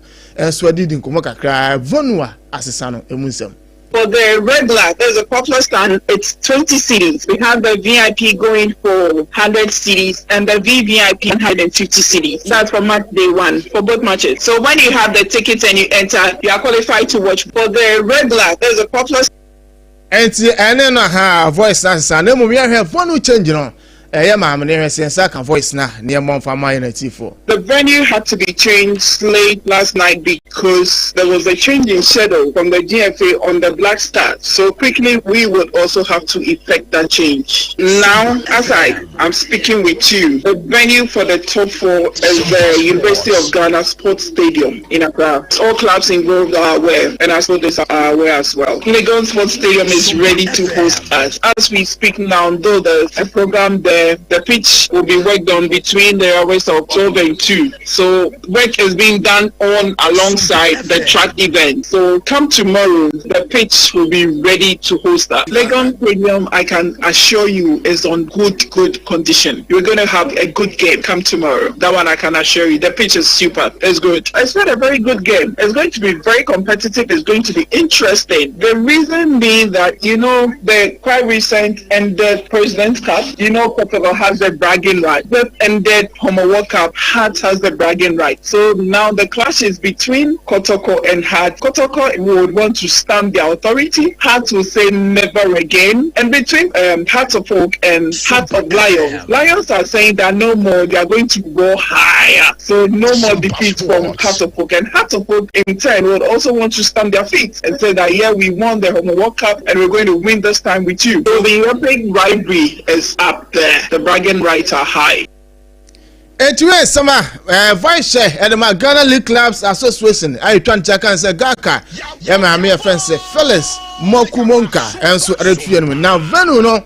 L: so did in komo kakra vonua asesano emunsem.
M: For the regular, there's a popular stand, it's 20 cities. We have the VIP going for 100 cities and the VVIP 150 cities. That's for match day 1 for both matches. So when you have the tickets and you enter, you are qualified to watch. For the regular, there's a popular
L: stand. And then voice and then we have one who change on. Voice now near
M: the venue had to be changed late last night because there was a change in schedule from the GFA on the Black Stars. So quickly we would also have to effect that change. Now, as I'm speaking with you, the venue for the top 4 is the University of Ghana Sports Stadium in Accra. All clubs involved are aware, and as well are aware as well. Lagos Sports Stadium is ready to host us. As we speak now, though there's a program there, the pitch will be worked on between the hours of 12 and 2. So work is being done on alongside the track event. So come tomorrow, the pitch will be ready to host that. Legon Stadium, I can assure you, is on good condition. You're going to have a good game come tomorrow. That one I can assure you. The pitch is super. It's good. It's not a very good game. It's going to be very competitive. It's going to be interesting. The reason being that, the quite recent ended President's Cup, Kotoko has the bragging right. The ended Homo World Cup, Heart has the bragging right. So now the clash is between Kotoko and Heart. Kotoko would want to stamp their authority. Heart will say never again. And between Heart of Oak and Heart of Lions, Lions are saying that no more, they are going to go higher. So no more defeat from Heart of Oak. And Heart of Oak in turn would also want to stamp their feet and say that, yeah, we won the Homo World Cup and we're going to win this time with you. So the Olympic rivalry is up there. The bragging rights are high.
L: Anyway, summer vice chair at the Ghana League Clubs Association. I trying to check and say Gaka. Yeah, my mere friend say Felix Moku Monka and so now Venu no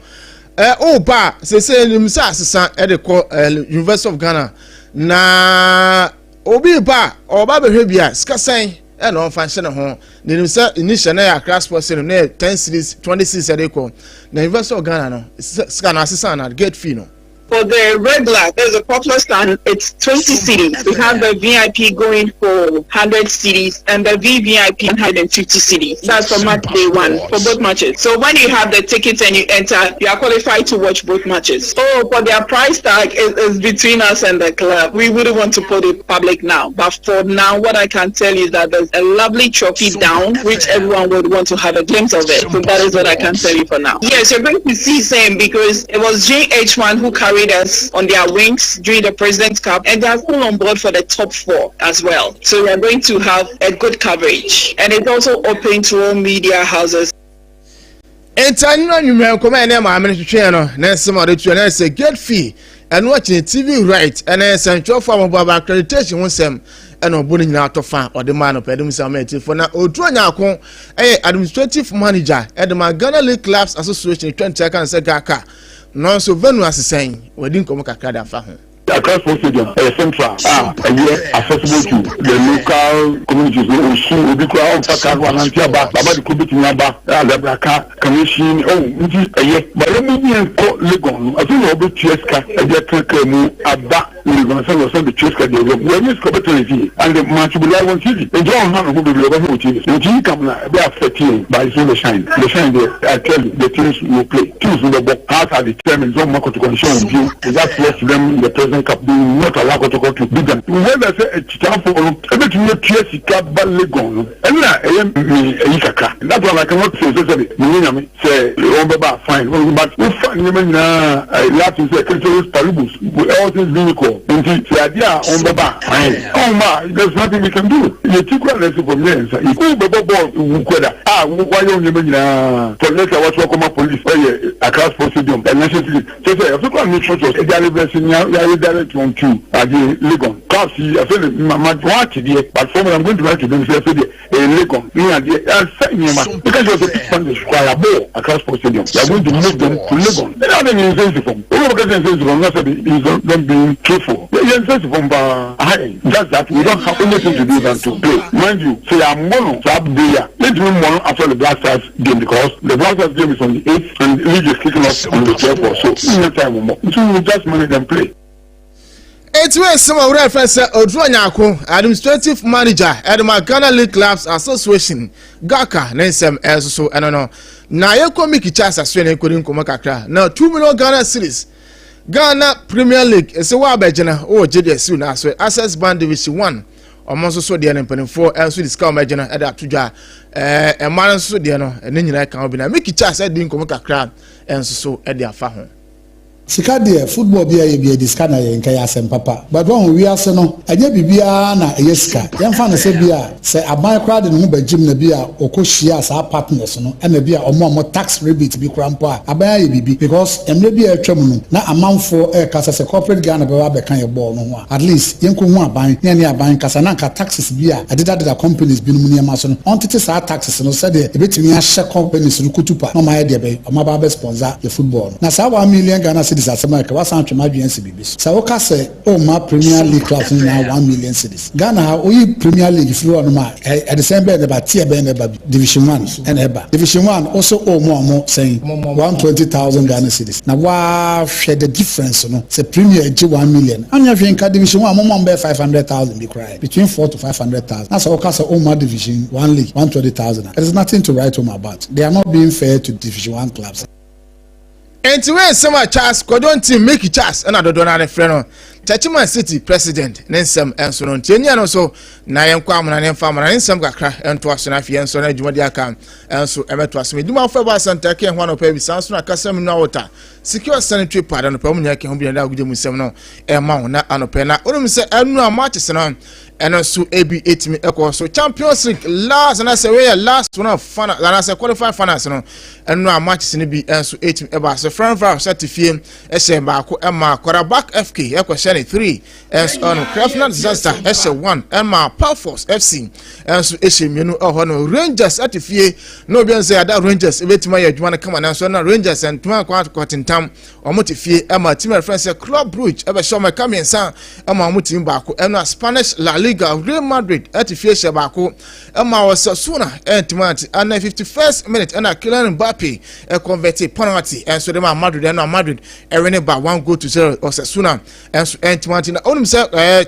L: say himself at the University of Ghana. Na Obi ba or Baba Hebia Skasai and on function home. The initial Accra Sports Center 10 cities 26 at the University of Ghana no scan assistant at gate fee no.
M: For the regular, there's a popular stand, it's 20 cities. We have the VIP going for 100 cities and the VVIP 150 cities. That's for match day 1 for both matches. So when you have the tickets and you enter, you are qualified to watch both matches. So for their price tag is between us and the club. We wouldn't want to put it public now. But for now, what I can tell you is that there's a lovely trophy down, which everyone would want to have a glimpse of it. So that is what I can tell you for now. Yes, you're going to see same because it was JH1 who carried us on their wings during the President's Cup, and they are still on board for the top 4 as well. So we are going to have a good coverage, and it's also open to all media houses.
L: And you may command them. I'm going to channel. Next summer, say get fee and watching TV right, and then central form of accreditation once them and no bullying out of fan or the man of Pedum Summit for now. Odronya, administrative manager at the Ghana League Clubs Association, 20 seconds Gaka. No, so Venu as saying, we didn't come back at Fahu.
N: Accra Sports Stadium, central, accessible to the local communities. We should be crowd, Antiaba, Baba, the Kubitinaba, Labraka, Commission, but let me call Legon. I think I'll be Cheska, a Abba. we're going to send the chase card. We're just competing and the match will be live on TV. And John Hannah will be over on TV. The TV come now, they are 13 by the shine. The shine there, I tell you, the teams will play. Teams will be out are determined. Don't mark to condition of you. That's what them in the present cup. They will not allow to go to beat them. When I say a child for everything you chase the cup, but Legon. And I am Ikaka. That's why I cannot say, say, oh, fine. But we find women now, Latin say, Christos Paribus, all things vehicle. And the idea on the back. Oh, my, there's nothing we can do. You take one lesson from there. You go ball, why don't you mean for later what's welcome police across Stadium and National so say, if you can't make sure to direct on to the Legon. Because I feel my watch here, but from I'm going to write to them, say, a Legon. Because you're going to square ball across Stadium. You're going to move them to Legon. They are the insensitive. Don't be truthful. They're insensitive from just that we don't have anything to do than to play. Mind you, say I'm mono, so I'm there. Let's do mono after the Black Stars game because the Black Stars game is on the 8th and the league is kicking off on the 12th. So no time more. So we just manage and play.
L: It's where some of our friends say Odruanyako, administrative manager at the Ghana League Clubs Association, Gaka, Nensem, so I don't know. Now you come make a chance as when you couldn't come back. Now 2 million Ghana series. Ghana Premier League is a Wabajana or JDS now, so Access Band Division 1. Almost so the end 4 and so discount Majana at that to a man so the and then I can be a make a chance at doing Comaka and so at their farm.
O: Sika de football bia ye bia disca na ye nka ya sem papa but when we ase no anya bibia na yeska yemfa na se bia se aban crowd no ba gym na bia okohia sa partners no na bia omo tax rebate bi krampo a aban ye bibi because emre bia atwam no na amanfo kasa se corporate Ghana ba kan ye ball no ho at least yenko hu aban ne ne aban kasa na nka taxes bia adida companies bi no mu ne ma so no ontete sa taxes no se de ebetimi a share companies no kutupa no ma ye de be omo ba sponsor ye football no na sa 1 million Ghana cedis asemaka wasan twema dwense bibis sa woka se o ma Premier League clubs na 1 million cedis Ghana oyi Premier League floor no ma at the same bed about tier bed Division 1 and eba Division 1 also o mo saying 120,000 Ghana cedis na wa share the difference no se Premier G 1 million anya hwenka Division 1 mo be 500,000 be cry between 4 to 500,000 na sa woka se o ma Division 1 league 120,000 there is nothing to write home about. They are not being fair to Division 1 clubs.
L: And to win some Charles Codon team make it Charles and other donor friend Chachima City President Nensem and so on Tenian so Nayan Kwam and Farmer and some Gakra and to us and Afian so Jumadiaka and so Emma to us me do my favor Santa Ken one of Baby Samson Casam Nawata secure sanitary pardon the Pomania can be an Agudum Semino and Mount and Opena or say I know matches and also AB 8 me equal so Champions League last and I say we last one of fun and I say qualified finance and no matches in the B and so 8 ever so Frank certified SM Emma quarterback FK equal 3 and on Craftsman Disaster S1 Emma Powerforce FC and so Eshimino or Rangers at the fee no be say that Rangers bet my you wanna come and so Rangers and 2 quart in town or motifie Emma team friends Club Brugge ever show my coming son Emma mutim back and Spanish La Liga Real Madrid at the fee Shabako Emma was sooner and Timati and 51st minute and Kylian Mbappe a converted penalty and so the Madrid and Madrid winning by 1 goal to 0 or Sasuna and so Timati on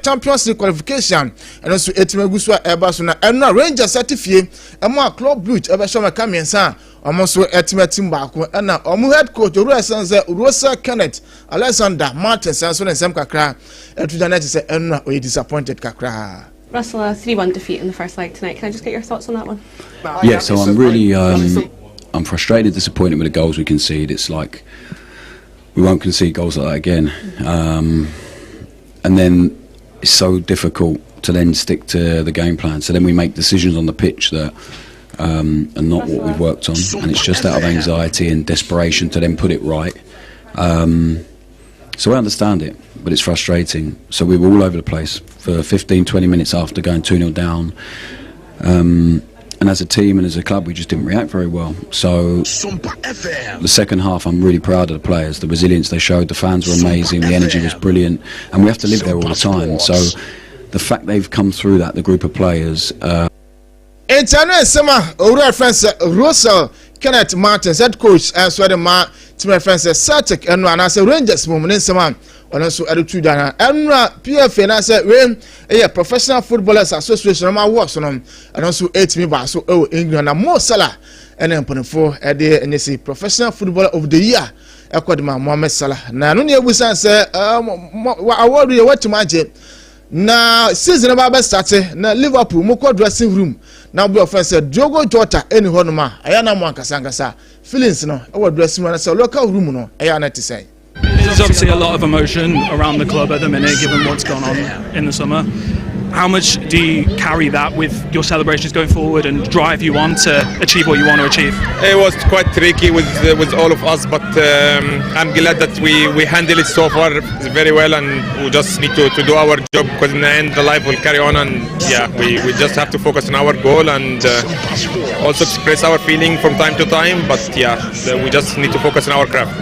L: Champions League qualification and also Etimeguswa Ebasuna and now Rangers certificate Emma Club Brugge ever show my coming son almost estimating back and now head coach Rosa Kenneth Alexander Martins and so and Sam Kakra and to the net is a disappointed Kakra.
P: Russell, a 3-1 defeat in the first leg tonight. Can I just get your thoughts on that one?
Q: Yeah, so I'm really I'm frustrated, disappointed with the goals we concede. It's like we won't concede goals like that again. And then it's so difficult to then stick to the game plan. So then we make decisions on the pitch that are not what we've worked on, and it's just out of anxiety and desperation to then put it right. So I understand it, but it's frustrating. So we were all over the place for 15-20 minutes after going 2-0 down. And as a team and as a club, we just didn't react very well. So the second half, I'm really proud of the players, the resilience they showed. The fans were amazing, the energy was brilliant, and we have to live there all the time. So the fact they've come through that, the group of players...
L: Internet summer, our friends Russell Kenneth Martins head coach and so the ma team friends Celtic and anase Rangers mum ne nsema ono so edu dana enra PFA na say we Professional Footballers Association ma work so no ono so 8 me ba so England na Mo Salah and emponfo e de enye Professional Footballer of the Year ekodima Mohamed Salah na no ne ebusan say award we what imagine na season ba start na Liverpool mo ko dressing room na be offense Diogo Jota eni honoma aya na mo ankasa feelings no e dressing room na say local room no aya na say
R: there's obviously a lot of emotion around the club at the minute given what's gone on in the summer. How much do you carry that with your celebrations going forward and drive you on to achieve what you want to achieve?
S: It was quite tricky with all of us, but I'm glad that we handled it so far very well, and we just need to do our job, because in the end the life will carry on, and yeah, we just have to focus on our goal and also express our feeling from time to time, but yeah, we just need to focus on our craft.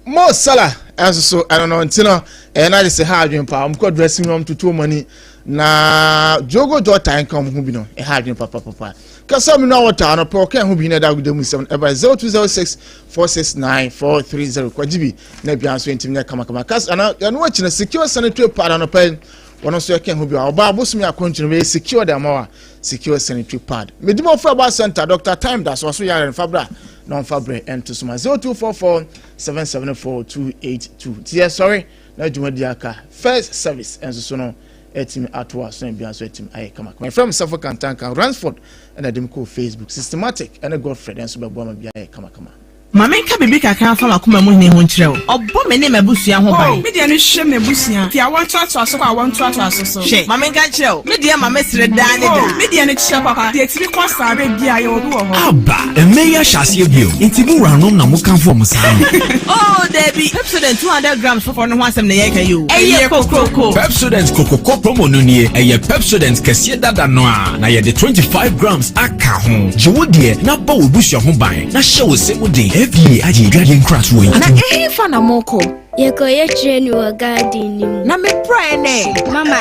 L: Mo Salah as so I don't know until and I say hard you pa am dressing room to two money na Diogo Jota come hu bi no e hard you papa kasa me no water no pro kan hu bi na da gudemu 7 about 0206 469 430 kwajibi na bia so intim na kama kasa na no wachi na secure sanitary pad no pa wono so kan hu bi oba bosumi akontinu we secure the amawa secure sanitary pad medimo for about center Dr. Time that so yare fabra non fabre and to suma 0244 774 282 tia sorry na juma diaka first service and so no etim atwa so bia so etim aye kama my friend Suffolk Kantanka Ransford and dem ko Facebook systematic and Godfred and so be boa bia aye kama
G: Mama nka bibi kakra fa makoma mu ne ho nkyerɛ o ɔbɔ me ne mabusua ho ban me de no hwɛ mabusua ti awon to aso so kwa awon to aso so hwɛ mama nka kyerɛ o me de mama sere da ne da me de no kyerɛ papa de tiri kwa sabe bia ye obi wo ho
E: aba emeya hyase bio intimu ranom na mo kan fo mo saa
G: oh Debbie Pepsodent 200 grams for no ho asem na ye ka yo eye kokoko
E: Pepsodent kokoko promo no nie eye Pepsodent kɛse dada no a na ye de 25 grams aka ho jiwodie na ba wo busua ho ban na hye wo se wo den FDA aje garden crash wo
H: na fa na moko
I: Yekoye training wa garden ni
H: na me pray ne
I: mama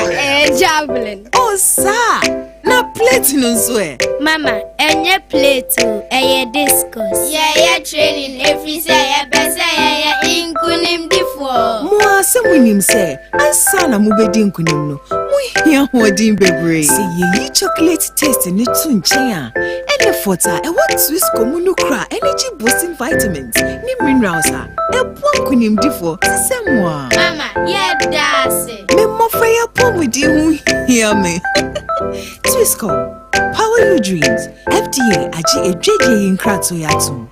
I: javelin
H: oh sa na plate no so
I: mama enye plate eye discus ye training every say ye bese ye inkunim difo
H: mo asemunim se ansa na mo bedi inkunim no mo hia hodin bebre se ye chocolate taste ni tunchen a ene fota e what swiss komunu kra energy boosting vitamins ni minerals a e bo kunim difo se moi
I: mama ye dase
H: me mo fa ya pomudi hu hia me Twisco, power your dreams. FDA aji ejeje in kratso yatu.